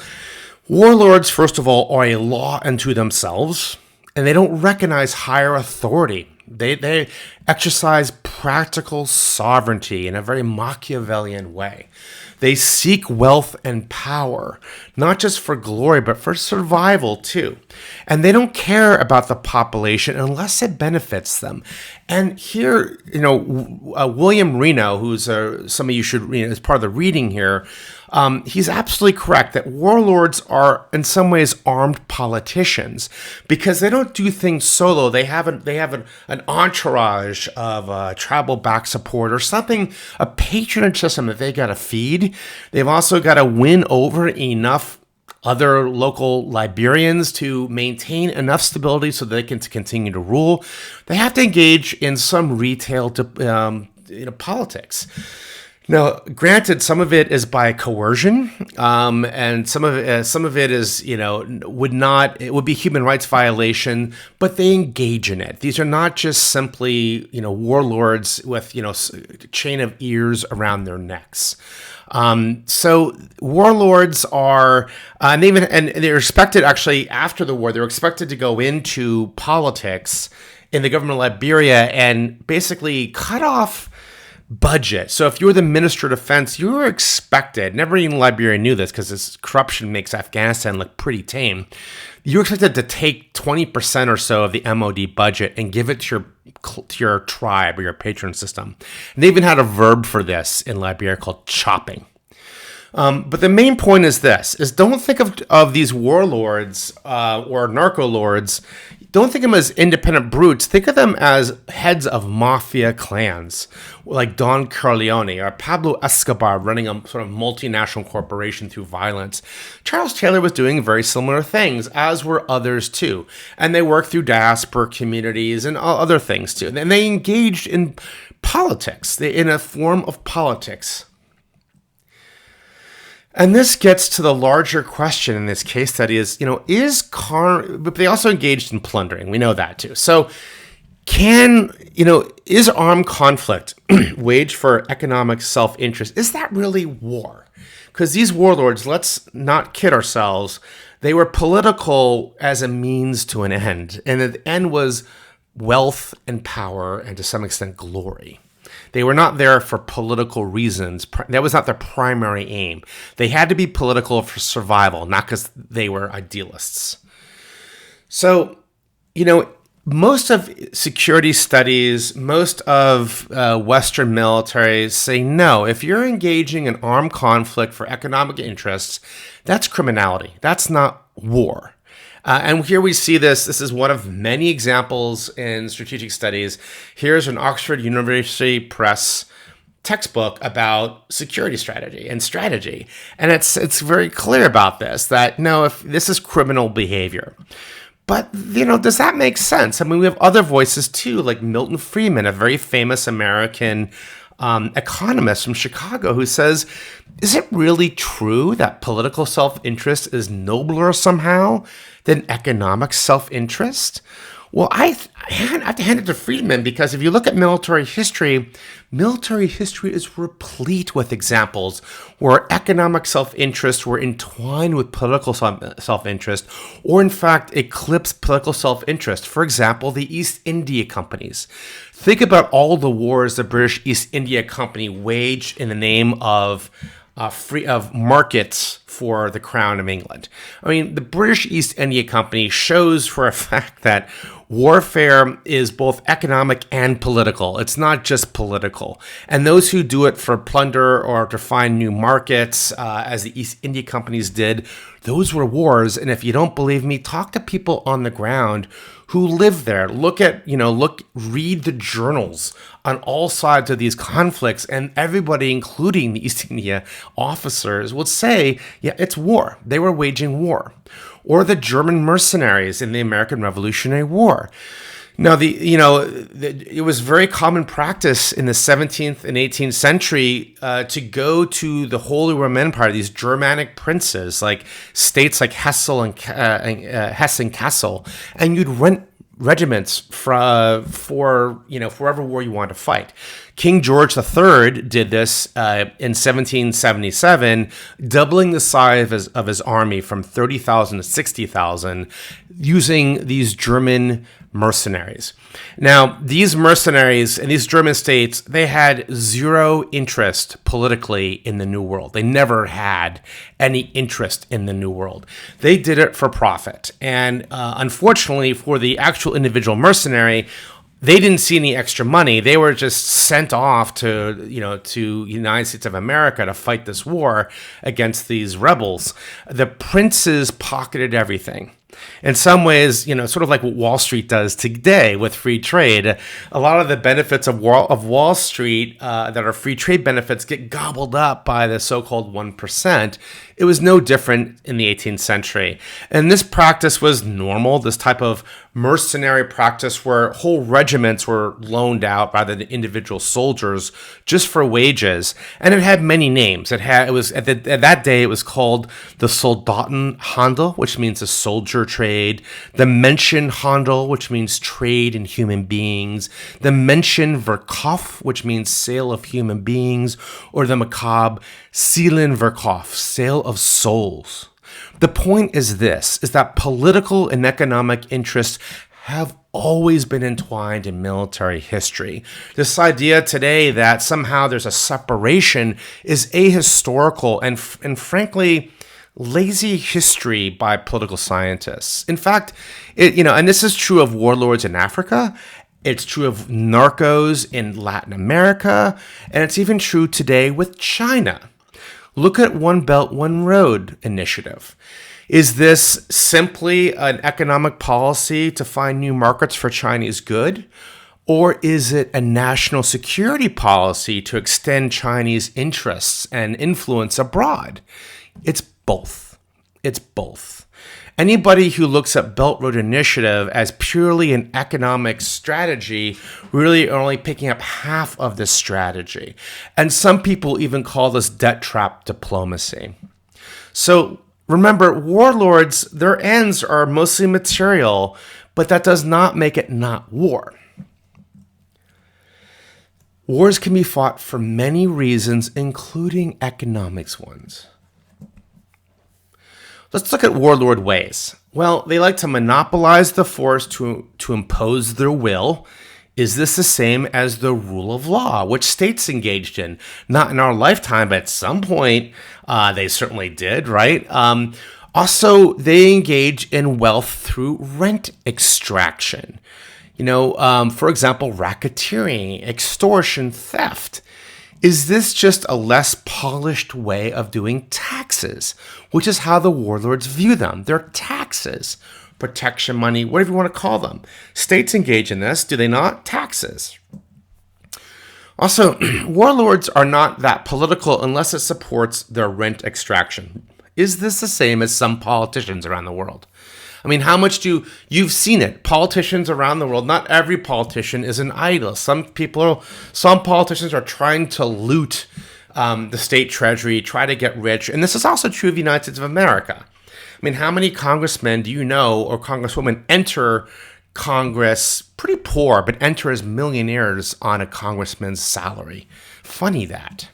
Warlords, first of all, are a law unto themselves, and they don't recognize higher authority. They exercise practical sovereignty in a very Machiavellian way. They seek wealth and power, not just for glory, but for survival too. And they don't care about the population unless it benefits them. And here, William Reno, who's some of you should read as part of the reading here, he's absolutely correct that warlords are in some ways armed politicians because they don't do things solo. They have an entourage of tribal back support or something, a patronage system that they got to feed. They've also got to win over enough other local Liberians to maintain enough stability so they can continue to rule. They have to engage in some retail politics. Now, granted, some of it is by coercion, and some of it is, it would be human rights violation, but they engage in it. These are not just simply, warlords with, a chain of ears around their necks. So warlords are, and they're expected actually after the war, they're expected to go into politics in the government of Liberia and basically cut off budget. So if you were the Minister of Defense, you were expected, never even Liberia knew this because this corruption makes Afghanistan look pretty tame. You were expected to take 20% or so of the MOD budget and give it to your tribe or your patron system. And they even had a verb for this in Liberia called chopping. But the main point is this, is don't think of these warlords or narco lords. Don't think of them as independent brutes. Think of them as heads of mafia clans, like Don Corleone or Pablo Escobar running a sort of multinational corporation through violence. Charles Taylor was doing very similar things, as were others too. And they worked through diaspora communities and other things too. And they engaged in politics, in a form of politics. And this gets to the larger question in this case study is, but they also engaged in plundering. We know that too. So is armed conflict waged for economic self-interest? Is that really war? Because these warlords, let's not kid ourselves, they were political as a means to an end. And the end was wealth and power and to some extent glory. They were not there for political reasons. That was not their primary aim. They had to be political for survival, not because they were idealists. So, most of security studies, most of Western militaries say, no, if you're engaging in armed conflict for economic interests, that's criminality. That's not war. And here we see this. This is one of many examples in strategic studies. Here's an Oxford University Press textbook about security strategy. And it's very clear about this, that no, if this is criminal behavior. But, does that make sense? I mean, we have other voices too, like Milton Friedman, a very famous American economist from Chicago, who says, is it really true that political self-interest is nobler somehow than economic self-interest? Well, I have to hand it to Friedman, because if you look at military history is replete with examples where economic self-interest were entwined with political self-interest, or in fact eclipsed political self-interest. For example, the East India Companies. Think about all the wars the British East India Company waged in the name of markets for the Crown of England. I mean, the British East India Company shows for a fact that warfare is both economic and political. It's not just political. And those who do it for plunder or to find new markets, as the East India Companies did, those were wars. And if you don't believe me, talk to people on the ground who live there. Read the journals on all sides of these conflicts, and everybody, including the East India officers, would say, yeah, it's war. They were waging war. Or the German mercenaries in the American Revolutionary War. Now, it was very common practice in the 17th and 18th century to go to the Holy Roman Empire, these Germanic princes, like states like Hesse and Kassel, and you'd rent regiments for wherever war you want to fight. King George III did this in 1777, doubling the size of his army from 30,000 to 60,000, using these German mercenaries. Now, these mercenaries in these German states, they had zero interest politically in the New World. They never had any interest in the New World. They did it for profit. And unfortunately, for the actual individual mercenary, they didn't see any extra money. They were just sent off to United States of America to fight this war against these rebels. The princes pocketed everything. In some ways, sort of like what Wall Street does today with free trade. A lot of the benefits of Wall Street that are free trade benefits get gobbled up by the so-called 1%. It was no different in the 18th century. And this practice was normal, this type of mercenary practice where whole regiments were loaned out by the individual soldiers just for wages. And it had many names. At that day, it was called the Soldatenhandel, which means the soldier trade, the Menschenhandel, which means trade in human beings, the Menschenverkauf, which means sale of human beings, or the macabre Seelenverkauf, sale of souls. The point is that political and economic interests have always been entwined in military history. This idea today that somehow there's a separation is ahistorical and frankly, lazy history by political scientists. In fact, and this is true of warlords in Africa, it's true of narcos in Latin America, and it's even true today with China. Look at One Belt, One Road initiative. Is this simply an economic policy to find new markets for Chinese good? Or is it a national security policy to extend Chinese interests and influence abroad? It's both. It's both. Anybody who looks at Belt Road Initiative as purely an economic strategy really are only picking up half of this strategy. And some people even call this debt trap diplomacy. So remember, warlords, their ends are mostly material, but that does not make it not war. Wars can be fought for many reasons, including economics ones. Let's look at warlord ways. Well, they like to monopolize the force to impose their will. Is this the same as the rule of law, which states engaged in? Not in our lifetime, but at some point they certainly did, right? Also, they engage in wealth through rent extraction. For example, racketeering, extortion, theft. Is this just a less polished way of doing taxes, which is how the warlords view them? They're taxes, protection money, whatever you want to call them. States engage in this, do they not? Taxes. Also, warlords are not that political unless it supports their rent extraction. Is this the same as some politicians around the world? I mean, how much you've seen it? Politicians around the world, not every politician is an idol. Some politicians are trying to loot the state treasury, try to get rich. And this is also true of the United States of America. I mean, how many congressmen do you know or congresswomen enter Congress pretty poor, but enter as millionaires on a congressman's salary. Funny that.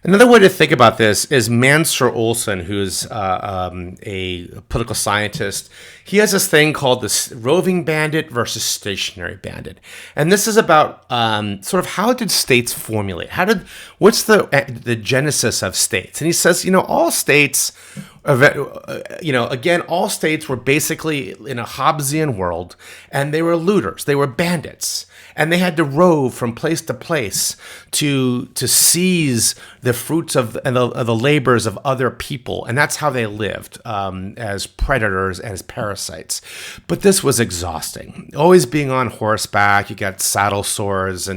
Another way to think about this is Mansur Olson, who's a political scientist. He has this thing called the roving bandit versus stationary bandit. And this is about sort of how did states formulate? What's the genesis of states? And he says, all states, all states were basically in a Hobbesian world, and they were looters. They were bandits. And they had to rove from place to place to seize the fruits of the labors of other people. And that's how they lived, as predators and as parasites. But this was exhausting. Always being on horseback, you got saddle sores.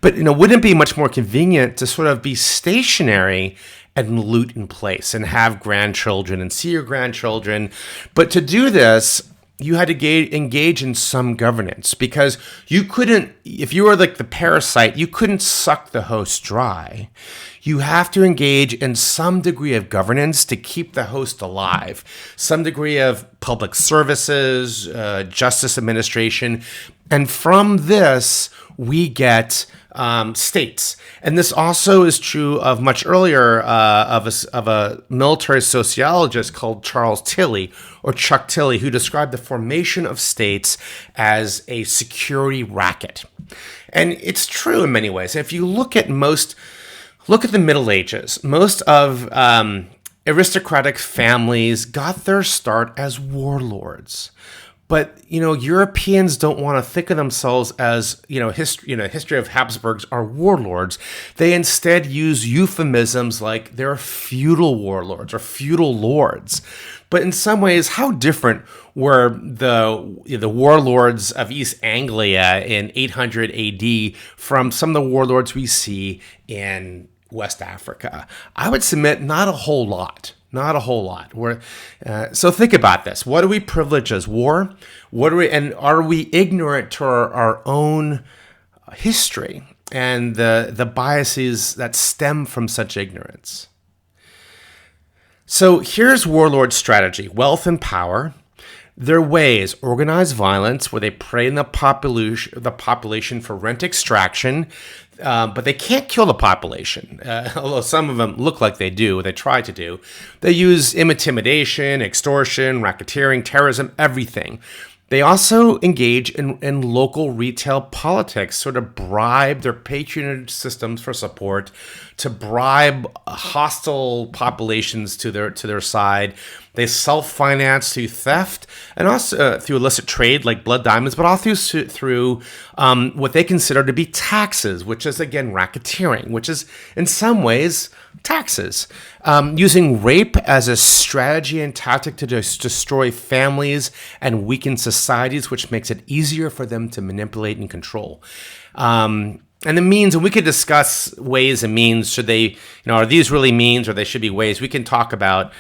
But wouldn't it be much more convenient to sort of be stationary and loot in place and have grandchildren and see your grandchildren? But to do this, you had to engage in some governance, because you couldn't, if you were like the parasite, you couldn't suck the host dry. You have to engage in some degree of governance to keep the host alive, some degree of public services, justice administration. And from this, we get states. And this also is true of much earlier of a military sociologist called Charles Tilley, or Chuck Tilley, who described the formation of states as a security racket. And it's true in many ways. If you look at the Middle Ages, most of aristocratic families got their start as warlords. But, Europeans don't want to think of themselves as, history of Habsburgs are warlords. They instead use euphemisms like they're feudal warlords or feudal lords. But in some ways, how different were the warlords of East Anglia in 800 AD from some of the warlords we see in West Africa? I would submit not a whole lot. Not a whole lot. So think about this. What do we privilege as war? And are we ignorant to our own history and the biases that stem from such ignorance? So here's Warlords Strategy: wealth and power. Their ways: organized violence, where they prey on the population for rent extraction, but they can't kill the population, although some of them look like they do, they try to do. They use intimidation, extortion, racketeering, terrorism, everything. They also engage in local retail politics, sort of bribe their patronage systems for support, to bribe hostile populations to their side. They self-finance through theft and also through illicit trade like blood diamonds, but also through what they consider to be taxes, which is, again, racketeering, which is in some ways taxes. Using rape as a strategy and tactic to destroy families and weaken societies, which makes it easier for them to manipulate and control. And the means, and we could discuss ways and means. Should they, are these really means or they should be ways? We can talk about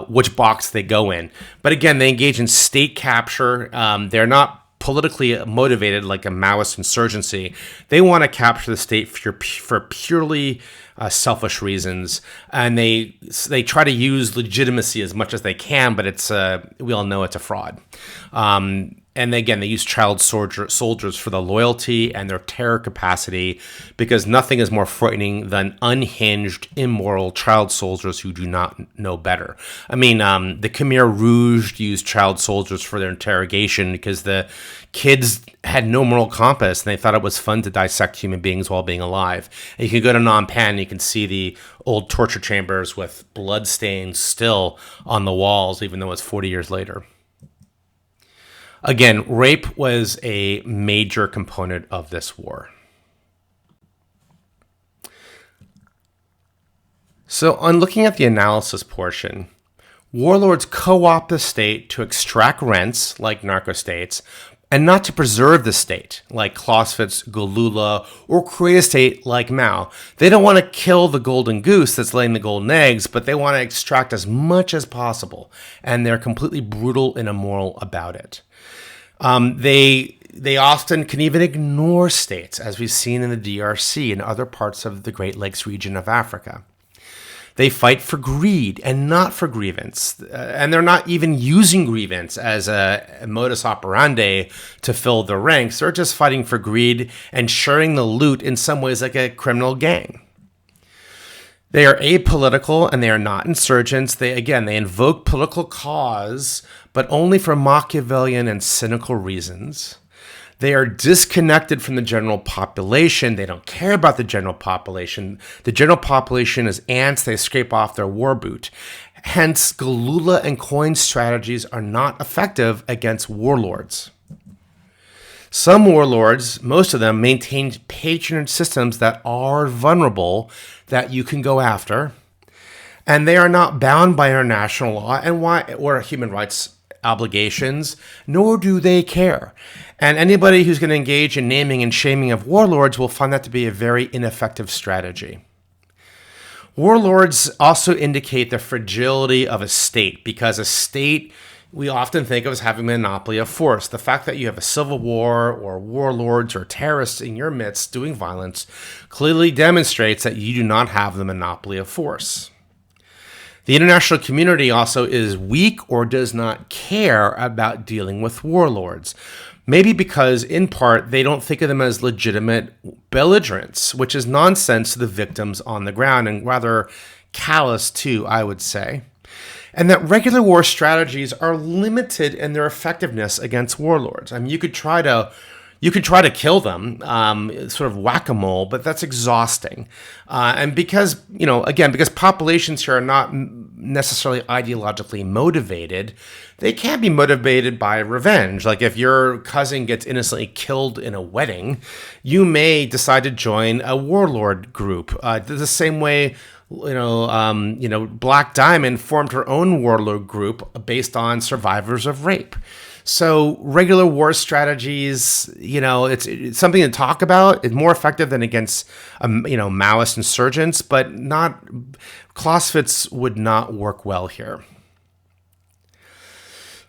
which box they go in. But again, they engage in state capture. They're not politically motivated like a Maoist insurgency. They want to capture the state for purely selfish reasons, and they try to use legitimacy as much as they can, but it's we all know it's a fraud. And again, they use child soldiers for the loyalty and their terror capacity, because nothing is more frightening than unhinged, immoral child soldiers who do not know better. I mean, the Khmer Rouge used child soldiers for their interrogation because the kids had no moral compass and they thought it was fun to dissect human beings while being alive. And you can go to Phnom Penh and you can see the old torture chambers with blood stains still on the walls, even though it's 40 years later. Again, rape was a major component of this war. So on looking at the analysis portion, warlords co-opt the state to extract rents, like narco-states, and not to preserve the state, like Clausewitz's Golula, or create a state like Mao. They don't want to kill the golden goose that's laying the golden eggs, but they want to extract as much as possible, and they're completely brutal and immoral about it. They often can even ignore states, as we've seen in the DRC and other parts of the Great Lakes region of Africa. They fight for greed and not for grievance. And they're not even using grievance as a modus operandi to fill their ranks. They're just fighting for greed and sharing the loot in some ways like a criminal gang. They are apolitical and they are not insurgents. They invoke political cause, but only for Machiavellian and cynical reasons. They are disconnected from the general population. They don't care about the general population. The general population is ants they scrape off their war boot. Hence, Galula and coin strategies are not effective against warlords. Some warlords, most of them, maintain patronage systems that are vulnerable that you can go after, and they are not bound by international law or human rights obligations, nor do they care. And anybody who's going to engage in naming and shaming of warlords will find that to be a very ineffective strategy. Warlords also indicate the fragility of a state, because a state we often think of as having a monopoly of force. The fact that you have a civil war or warlords or terrorists in your midst doing violence clearly demonstrates that you do not have the monopoly of force. The international community also is weak or does not care about dealing with warlords. Maybe because, in part, they don't think of them as legitimate belligerents, which is nonsense to the victims on the ground, and rather callous too, I would say. And that regular war strategies are limited in their effectiveness against warlords. I mean, you could try to kill them, sort of whack-a-mole, but that's exhausting. And because, because populations here are not necessarily ideologically motivated, they can be motivated by revenge. Like if your cousin gets innocently killed in a wedding, you may decide to join a warlord group. The same way, Black Diamond formed her own warlord group based on survivors of rape. So regular war strategies, it's something to talk about. It's more effective than against, Maoist insurgents, but not Clausewitz would not work well here.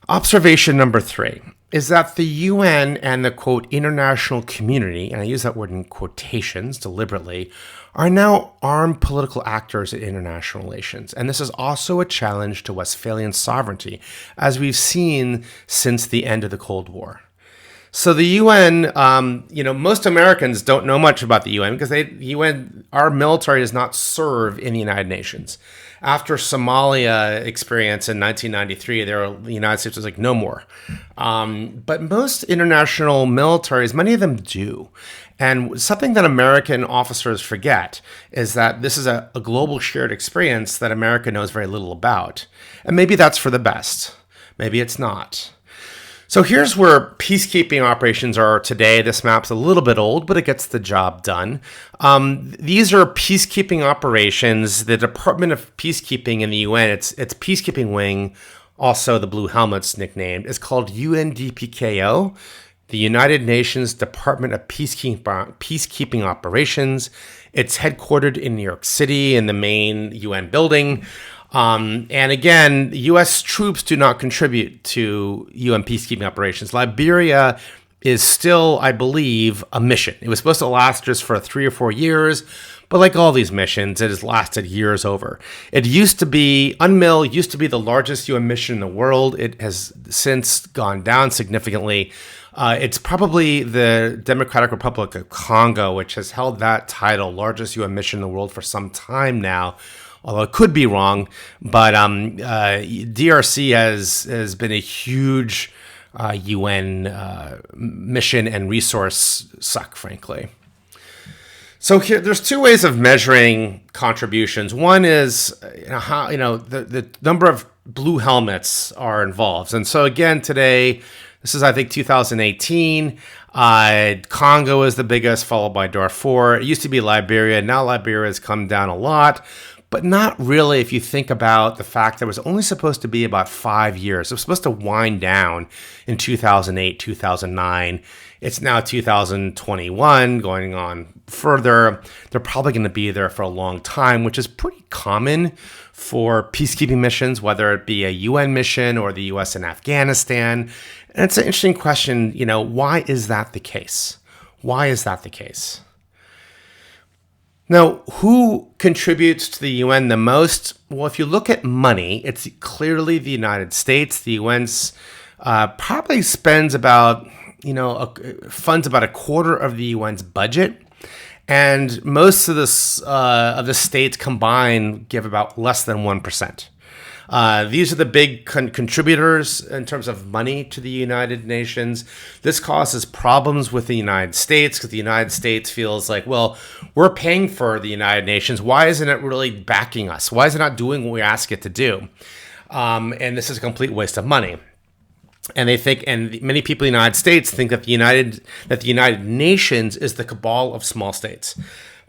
Observation number 3 is that the UN and the, quote, international community, and I use that word in quotations deliberately, are now armed political actors in international relations. And this is also a challenge to Westphalian sovereignty, as we've seen since the end of the Cold War. So the UN, most Americans don't know much about the UN because our military does not serve in the United Nations. After Somalia experience in 1993, the United States was like, no more. But most international militaries, many of them do. And something that American officers forget is that this is a global shared experience that America knows very little about. And maybe that's for the best. Maybe it's not. So here's where peacekeeping operations are today. This map's a little bit old, but it gets the job done. These are peacekeeping operations. The Department of Peacekeeping in the UN, its peacekeeping wing, also the Blue Helmets nicknamed, is called UNDPKO, the United Nations Department of Peacekeeping Operations. It's headquartered in New York City in the main UN building. And again, U.S. troops do not contribute to UN peacekeeping operations. Liberia is still, I believe, a mission. It was supposed to last just for 3 or 4 years, but like all these missions, it has lasted years over. It used to be, UNMIL used to be the largest UN mission in the world. It has since gone down significantly. It's probably the Democratic Republic of Congo, which has held that title, largest UN mission in the world, for some time now. Although it could be wrong, but DRC has been a huge UN mission and resource suck, frankly. So here, there's 2 ways of measuring contributions. One is how the number of blue helmets are involved, and so again today, this is I think 2018. Congo is the biggest, followed by Darfur. It used to be Liberia. Now Liberia has come down a lot. But not really if you think about the fact that it was only supposed to be about 5 years. It was supposed to wind down in 2008, 2009. It's now 2021, going on further. They're probably going to be there for a long time, which is pretty common for peacekeeping missions, whether it be a UN mission or the US in Afghanistan. And it's an interesting question, you know, why is that the case? Why is that the case? Now, who contributes to the UN the most? Well, if you look at money, it's clearly the United States. The UN's probably spends about, funds about a quarter of the UN's budget. And most of the states combined give about less than 1%. These are the big contributors in terms of money to the United Nations. This causes problems with the United States because the United States feels like, well, we're paying for the United Nations. Why isn't it really backing us? Why is it not doing what we ask it to do? And this is a complete waste of money. And they think, and many people in the United States think that the United Nations is the cabal of small states.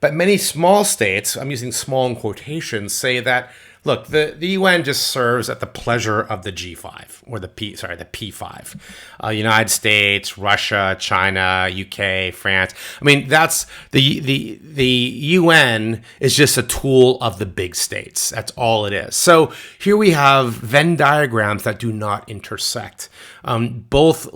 But many small states, I'm using small in quotations, say that, look, the UN just serves at the pleasure of the G5 or the P5. United States, Russia, China, UK, France. I mean, that's the UN is just a tool of the big states. That's all it is. So here we have Venn diagrams that do not intersect. Both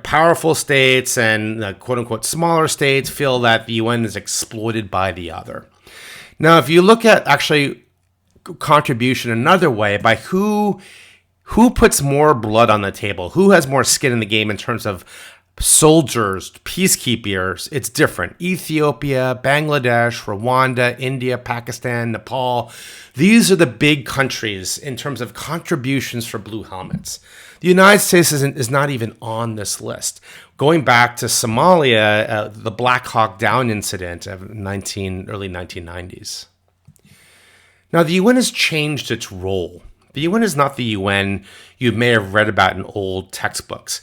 powerful states and quote unquote smaller states feel that the UN is exploited by the other. Now, if you look at actually contribution another way, by who puts more blood on the table, who has more skin in the game in terms of soldiers, peacekeepers, it's different. Ethiopia, Bangladesh, Rwanda, India, Pakistan, Nepal. These are the big countries in terms of contributions for blue helmets. The United States is not even on this list. Going back to Somalia, the Black Hawk Down incident of early 1990s. Now, the UN has changed its role. The UN is not the UN you may have read about in old textbooks.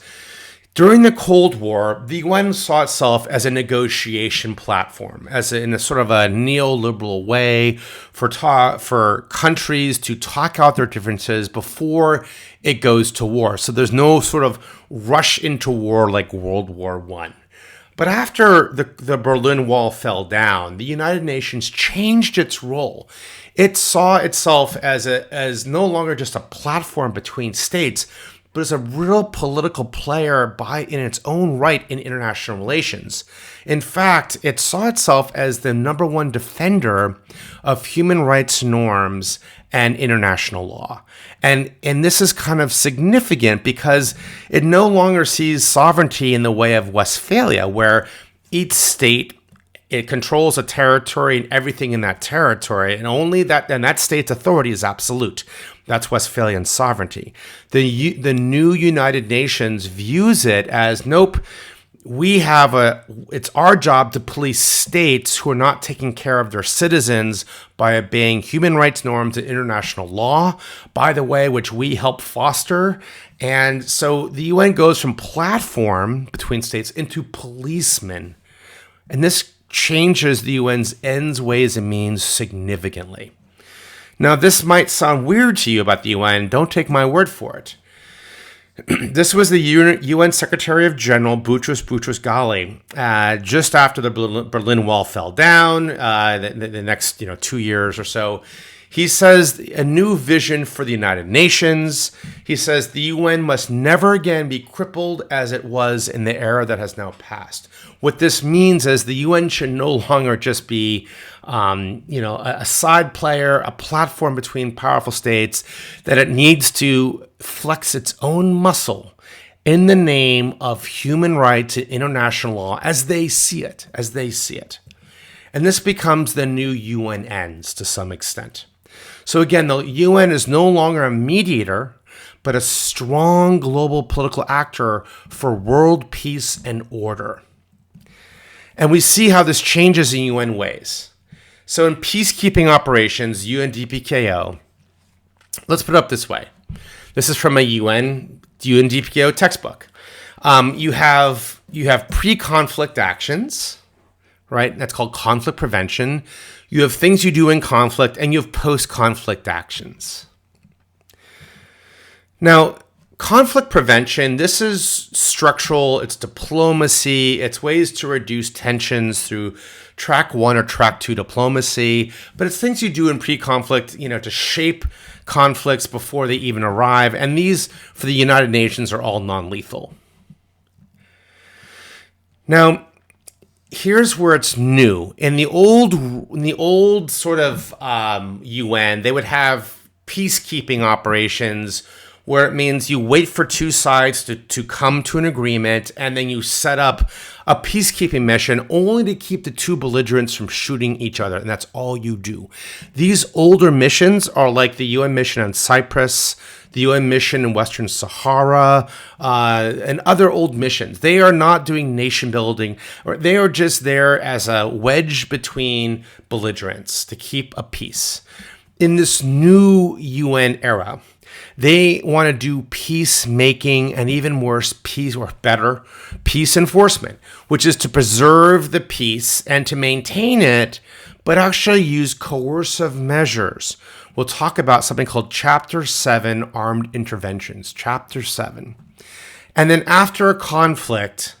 During the Cold War, the UN saw itself as a negotiation platform, in a sort of a neoliberal way for countries to talk out their differences before it goes to war. So there's no sort of rush into war like World War I. But after the Berlin Wall fell down, the United Nations changed its role. It saw itself as no longer just a platform between states, but as a real political player in its own right in international relations. In fact, it saw itself as the number one defender of human rights norms and international law. And this is kind of significant because it no longer sees sovereignty in the way of Westphalia, where each state, it controls a territory and everything in that territory, and that state's authority is absolute. That's Westphalian sovereignty. The new United Nations views it as, nope, it's our job to police states who are not taking care of their citizens by obeying human rights norms and international law, by the way, which we help foster. And so the UN goes from platform between states into policeman. And this changes the UN's ends, ways, and means significantly. Now, this might sound weird to you about the UN. Don't take my word for it. This was the UN Secretary of General Boutros Ghali just after the Berlin Wall fell down. The next 2 years or so, he says a new vision for the United Nations. He says the UN must never again be crippled as it was in the era that has now passed. What this means is the UN should no longer just be a side player, a platform between powerful states, that it needs to flex its own muscle in the name of human rights and international law as they see it. And this becomes the new UN ends to some extent. So again, the UN is no longer a mediator, but a strong global political actor for world peace and order. And we see how this changes in UN ways. So in peacekeeping operations, UNDPKO, let's put it up this way. This is from a UNDPKO textbook. You have pre-conflict actions, right? That's called conflict prevention. You have things you do in conflict, and you have post-conflict actions. Now, conflict prevention, this is structural, it's diplomacy, it's ways to reduce tensions through track 1 or track 2 diplomacy, but it's things you do in pre-conflict, to shape conflicts before they even arrive, and these, for the United Nations, are all non-lethal. Now, here's where it's new. In the old sort of UN, they would have peacekeeping operations where it means you wait for two sides to come to an agreement, and then you set up a peacekeeping mission only to keep the two belligerents from shooting each other, and that's all you do. These older missions are like the UN mission on Cyprus, the UN mission in Western Sahara, and other old missions. They are not doing nation building, or they are just there as a wedge between belligerents to keep a peace. In this new UN era, they want to do peacemaking and even worse, peace enforcement, which is to preserve the peace and to maintain it, but actually use coercive measures. We'll talk about something called Chapter 7 Armed Interventions, Chapter 7. And then after a conflict,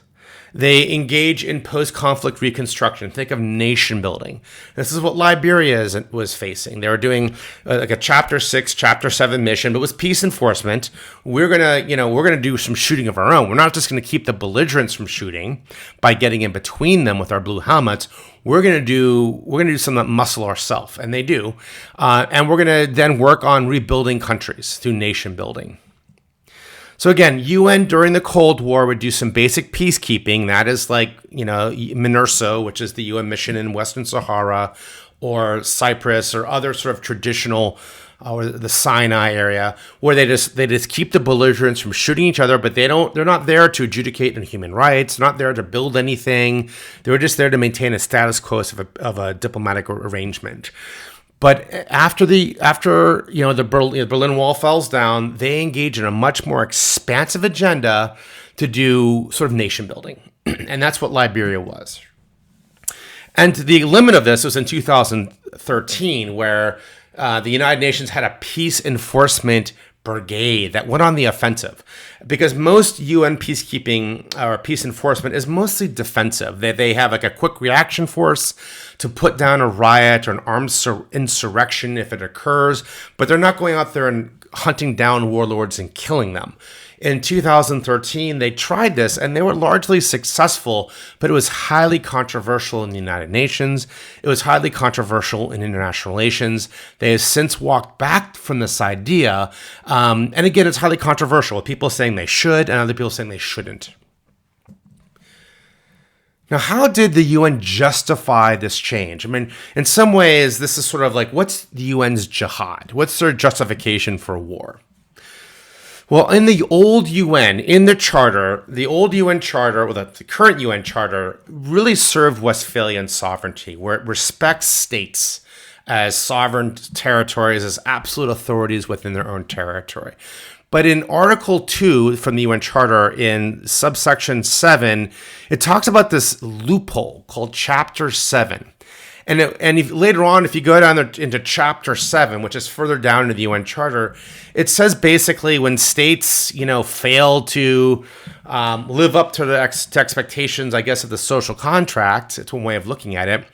they engage in post-conflict reconstruction. Think of nation building. This is what Liberia was facing. They were doing like a Chapter 6, Chapter 7 mission, but it was peace enforcement. We're gonna do some shooting of our own. We're not just gonna keep the belligerents from shooting by getting in between them with our blue helmets. We're gonna do some of that muscle ourselves, and they do. And we're gonna then work on rebuilding countries through nation building. So again, UN during the Cold War would do some basic peacekeeping. That is like, MINURSO, which is the UN mission in Western Sahara, or Cyprus, or other sort of traditional, or the Sinai area, where they just keep the belligerents from shooting each other, but they're not there to adjudicate on human rights. They're not there to build anything. They were just there to maintain a status quo of a diplomatic arrangement. But after the Berlin Wall falls down, they engage in a much more expansive agenda to do sort of nation building. And that's what Liberia was. And the limit of this was in 2013, where the United Nations had a peace enforcement brigade that went on the offensive, because most UN peacekeeping or peace enforcement is mostly defensive. They have like a quick reaction force to put down a riot or an armed insurrection if it occurs, but they're not going out there and hunting down warlords and killing them. In 2013, they tried this and they were largely successful, but it was highly controversial in the United Nations. It was highly controversial in international relations. They have since walked back from this idea. And again, it's highly controversial, with people saying they should and other people saying they shouldn't. Now, how did the UN justify this change? I mean, in some ways, this is sort of like, what's the UN's jihad? What's their justification for war? Well, in the old UN, in the charter, the old UN charter, or the current UN charter, really served Westphalian sovereignty, where it respects states as sovereign territories, as absolute authorities within their own territory. But in Article 2 from the UN Charter, in subsection 7, it talks about this loophole called Chapter 7. And later on, if you go down into Chapter 7, which is further down into the UN Charter, it says basically when states, fail to live up to the expectations, I guess, of the social contract, it's one way of looking at it,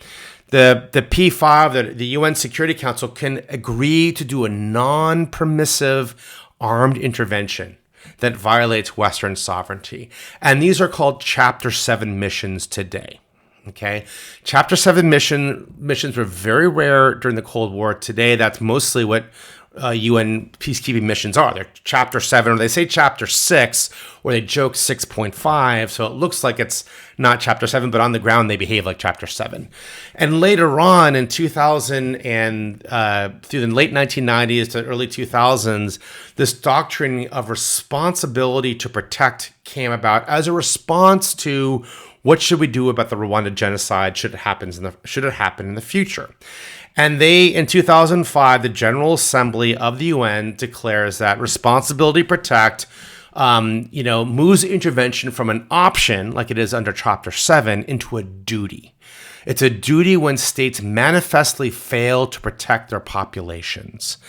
the P5, the UN Security Council, can agree to do a non-permissive armed intervention that violates Western sovereignty. And these are called Chapter 7 missions today. Okay, Chapter 7 missions were very rare during the Cold War. Today, that's mostly what UN peacekeeping missions are. They're Chapter 7, or they say Chapter 6, or they joke 6.5, so it looks like it's not Chapter 7, but on the ground they behave like Chapter 7. And later on in 2000 and through the late 1990s to early 2000s, this doctrine of responsibility to protect came about as a response to what should we do about the Rwanda genocide should it happen in the future. And in 2005, the General Assembly of the UN declares that responsibility to protect, moves intervention from an option, like it is under Chapter 7, into a duty. It's a duty when states manifestly fail to protect their populations.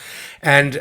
And,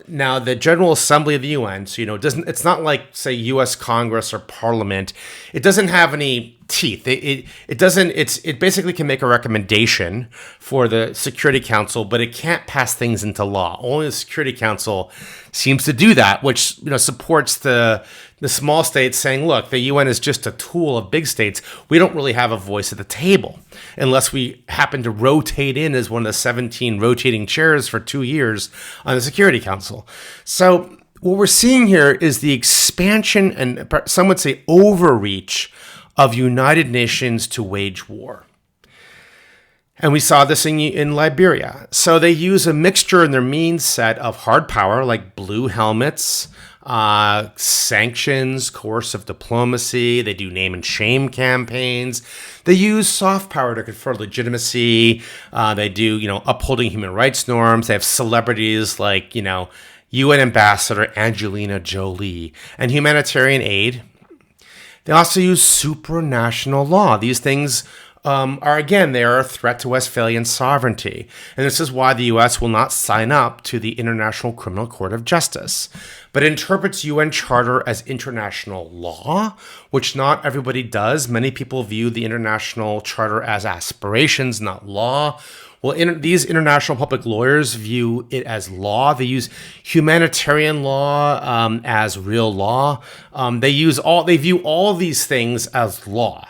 now the General Assembly of the UN, so, it's not like, say, U.S. Congress or Parliament. It doesn't have any teeth. It doesn't. It basically can make a recommendation for the Security Council, but it can't pass things into law. Only the Security Council seems to do that, which supports the small states saying, look, the UN is just a tool of big states. We don't really have a voice at the table unless we happen to rotate in as one of the 17 rotating chairs for 2 years on the Security Council. So what we're seeing here is the expansion and some would say overreach of United Nations to wage war. And we saw this in Liberia. So they use a mixture in their means set of hard power, like blue helmets, sanctions, coercive diplomacy. They do name and shame campaigns. They use soft power to confer legitimacy. They do, upholding human rights norms. They have celebrities like, UN Ambassador Angelina Jolie, and humanitarian aid. They also use supranational law. These things they are a threat to Westphalian sovereignty. And this is why the U.S. will not sign up to the International Criminal Court of Justice, but interprets UN Charter as international law, which not everybody does. Many people view the International Charter as aspirations, not law. Well, these international public lawyers view it as law. They use humanitarian law as real law. They view all of these things as law.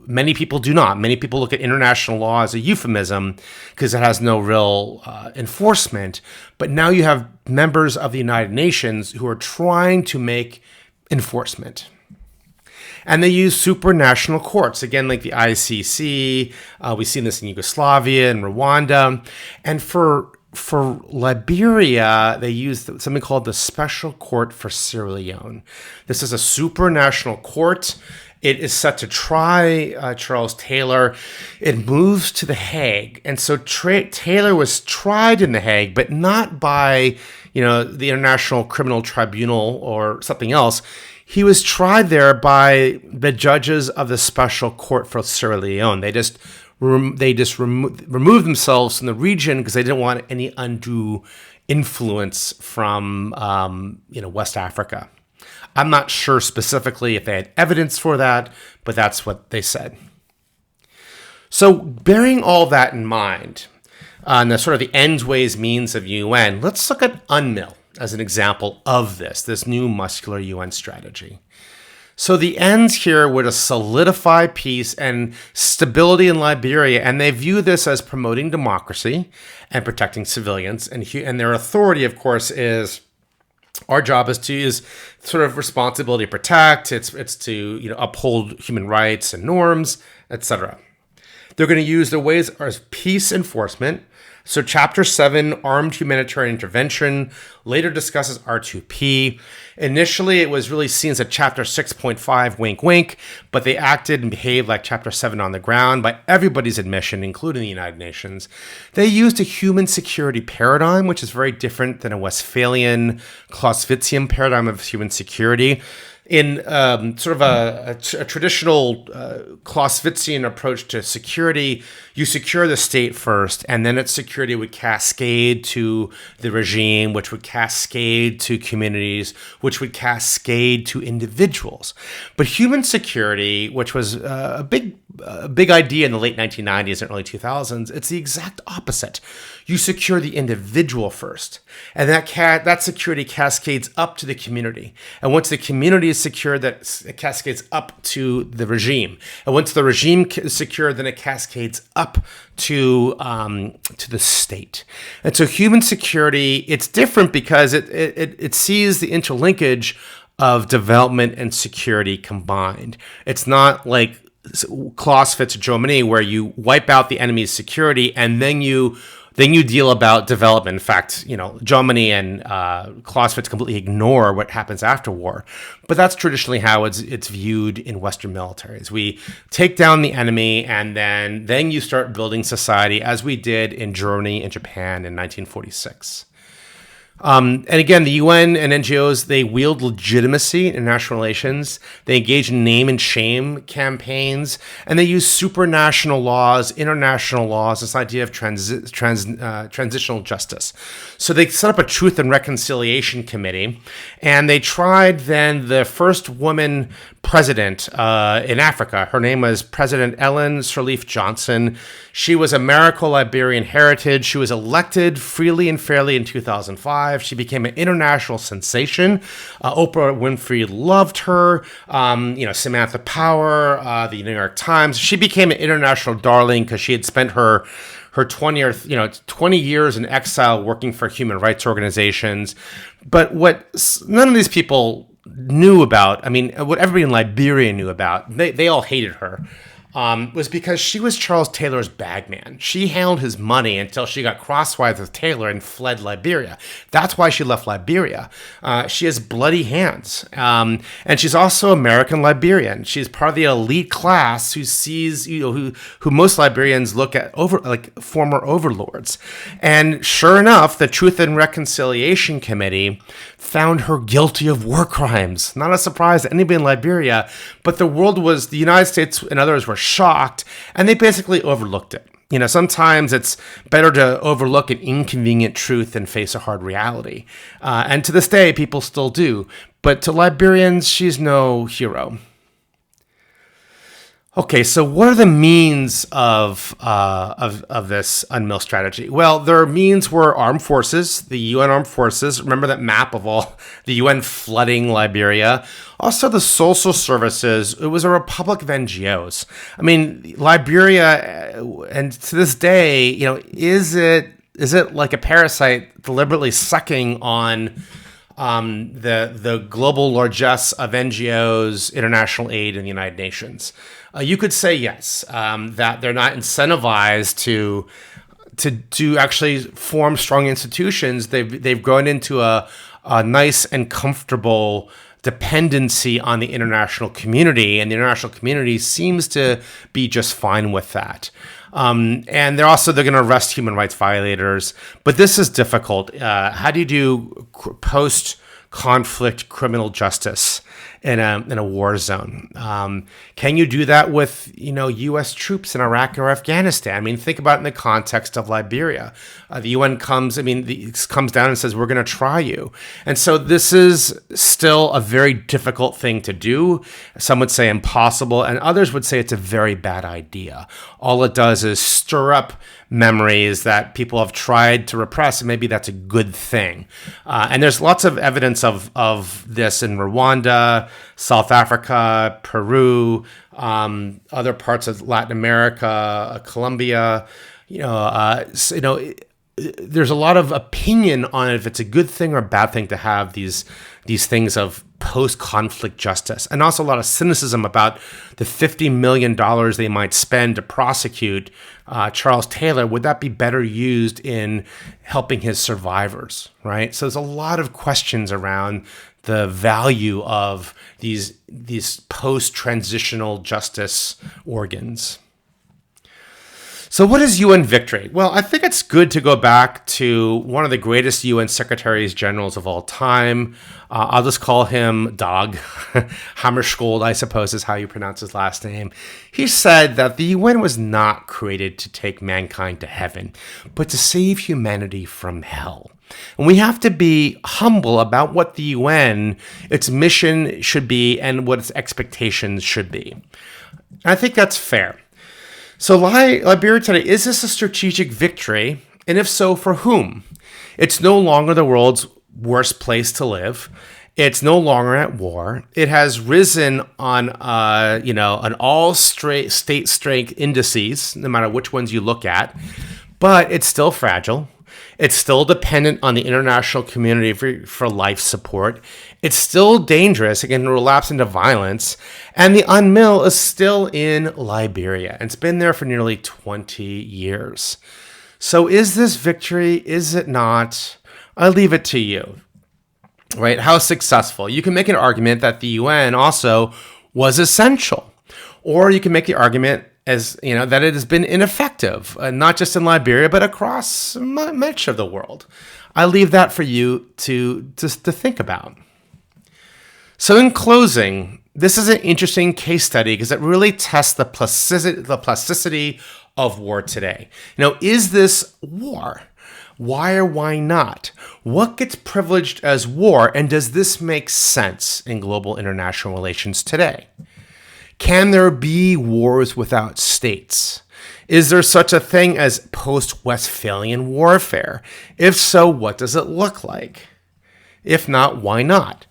Many people do not. Many people look at international law as a euphemism because it has no real enforcement. But now you have members of the United Nations who are trying to make enforcement. And they use supranational courts, again, like the ICC. We've seen this in Yugoslavia and Rwanda. And for Liberia, they use something called the Special Court for Sierra Leone. This is a supranational court. It is set to try Charles Taylor. It moves to The Hague. And so Taylor was tried in The Hague, but not by the International Criminal Tribunal or something else. He was tried there by the judges of the Special Court for Sierra Leone. They just removed themselves from the region because they didn't want any undue influence from West Africa. I'm not sure specifically if they had evidence for that, but that's what they said. So bearing all that in mind, and the sort of the ends, ways, means of UN, let's look at UNMIL as an example of this new muscular UN strategy. So the ends here were to solidify peace and stability in Liberia, and they view this as promoting democracy and protecting civilians. And their authority, of course, is our job is sort of responsibility to protect. It's to uphold human rights and norms, etc. They're going to use their ways as peace enforcement. So Chapter 7, Armed Humanitarian Intervention, later discusses R2P. Initially, it was really seen as a Chapter 6.5, wink, wink, but they acted and behaved like Chapter 7 on the ground by everybody's admission, including the United Nations. They used a human security paradigm, which is very different than a Westphalian Clausewitzian paradigm of human security. In sort of a traditional Clausewitzian approach to security, you secure the state first, and then its security would cascade to the regime, which would cascade to communities, which would cascade to individuals. But human security, which was a big idea in the late 1990s and early 2000s, it's the exact opposite. You secure the individual first, and that security cascades up to the community. And once the community is secure, it cascades up to the regime. And once the regime is secure, then it cascades up to the state. And so human security, it's different because it sees the interlinkage of development and security combined. It's not like Clausewitz or Germany, where you wipe out the enemy's security and then you deal about development. In fact, Germany and Clausewitz completely ignore what happens after war. But that's traditionally how it's viewed in Western militaries. We take down the enemy, and then you start building society, as we did in Germany and Japan in 1946. And again, the UN and NGOs, they wield legitimacy in international relations. They engage in name and shame campaigns, and they use supranational laws, international laws, this idea of transitional justice. So they set up a Truth and Reconciliation Committee, and they tried then the first woman president in Africa. Her name was President Ellen Sirleaf Johnson. She was Americo-Liberian heritage. She was elected freely and fairly in 2005. She became an international sensation. Oprah Winfrey loved her. Samantha Power, the New York Times. She became an international darling because she had spent her 20 years in exile working for human rights organizations. But what none of these people knew about, what everybody in Liberia knew about, they all hated her, was because she was Charles Taylor's bagman. She handled his money until she got crosswise with Taylor and fled Liberia. That's why she left Liberia. She has bloody hands. And she's also American Liberian. She's part of the elite class who sees, who most Liberians look at like former overlords. And sure enough, the Truth and Reconciliation Committee found her guilty of war crimes. Not a surprise to anybody in Liberia, but the United States and others were shocked, and they basically overlooked it. Sometimes it's better to overlook an inconvenient truth than face a hard reality. And to this day, people still do. But to Liberians, she's no hero. Okay, so what are the means of this UNMIL strategy? Well, their means were armed forces, the UN armed forces. Remember that map of all the UN flooding Liberia? Also, the social services. It was a republic of NGOs. Liberia, and to this day, is it like a parasite deliberately sucking on the global largesse of NGOs, international aid, and the United Nations? You could say yes, that they're not incentivized to actually form strong institutions. They've grown into a nice and comfortable dependency on the international community, and the international community seems to be just fine with that. And they're going to arrest human rights violators, but this is difficult. How do you do post-conflict criminal justice in a war zone? Can you do that with U.S. troops in Iraq or Afghanistan? Think about it in the context of Liberia. The UN comes down and says, we're going to try you. And so this is still a very difficult thing to do. Some would say impossible, and others would say it's a very bad idea. All it does is stir up memories that people have tried to repress, and maybe that's a good thing. And there's lots of evidence of this in Rwanda, South Africa, Peru, other parts of Latin America, Colombia. There's a lot of opinion on if it's a good thing or a bad thing to have these things of post-conflict justice, and also a lot of cynicism about the $50 million they might spend to prosecute Charles Taylor. Would that be better used in helping his survivors, right? So there's a lot of questions around the value of these post-transitional justice organs. So what is UN victory? Well, I think it's good to go back to one of the greatest UN secretaries generals of all time. I'll just call him Dag Hammarskjöld, I suppose is how you pronounce his last name. He said that the UN was not created to take mankind to heaven, but to save humanity from hell. And we have to be humble about what the UN, its mission should be, and what its expectations should be. And I think that's fair. So Liberia today, is this a strategic victory? And if so, for whom? It's no longer the world's worst place to live. It's no longer at war. It has risen on, an all state strength indices, no matter which ones you look at. But it's still fragile. It's still dependent on the international community for life support. It's still dangerous. It can relapse into violence. And the UNMIL is still in Liberia. And it's been there for nearly 20 years. So is this victory? Is it not? I'll leave it to you. Right? How successful? You can make an argument that the UN also was essential. Or you can make the argument as that it has been ineffective, not just in Liberia, but across much of the world. I leave that for you to think about. So in closing, this is an interesting case study because it really tests the plasticity of war today. Is this war? Why or why not? What gets privileged as war, and does this make sense in global international relations today? Can there be wars without states? Is there such a thing as post-Westphalian warfare? If so, what does it look like? If not, why not?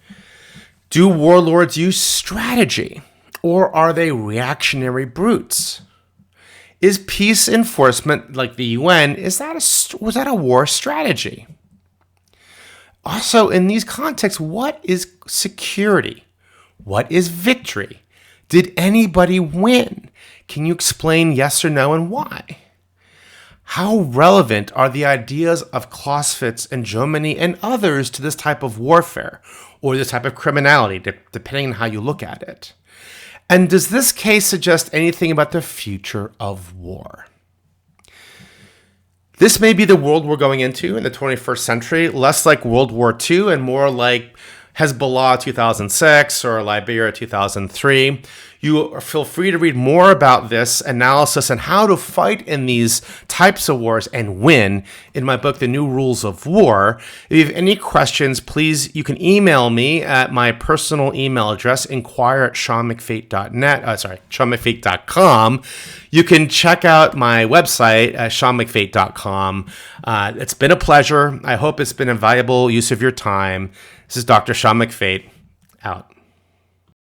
Do warlords use strategy, or are they reactionary brutes? Is peace enforcement like the UN, was that a war strategy? Also, in these contexts, what is security? What is victory? Did anybody win? Can you explain yes or no and why? How relevant are the ideas of Clausewitz and Jomini and others to this type of warfare or this type of criminality, depending on how you look at it? And does this case suggest anything about the future of war? This may be the world we're going into in the 21st century, less like World War II and more like Hezbollah 2006 or Liberia 2003. You feel free to read more about this analysis and how to fight in these types of wars and win in my book, The New Rules of War. If you have any questions, please, you can email me at my personal email address, inquire@seanmcfate.net, seanmcfate.com. You can check out my website at seanmcfate.com. It's been a pleasure. I hope it's been a valuable use of your time. This is Dr. Sean McFate, out.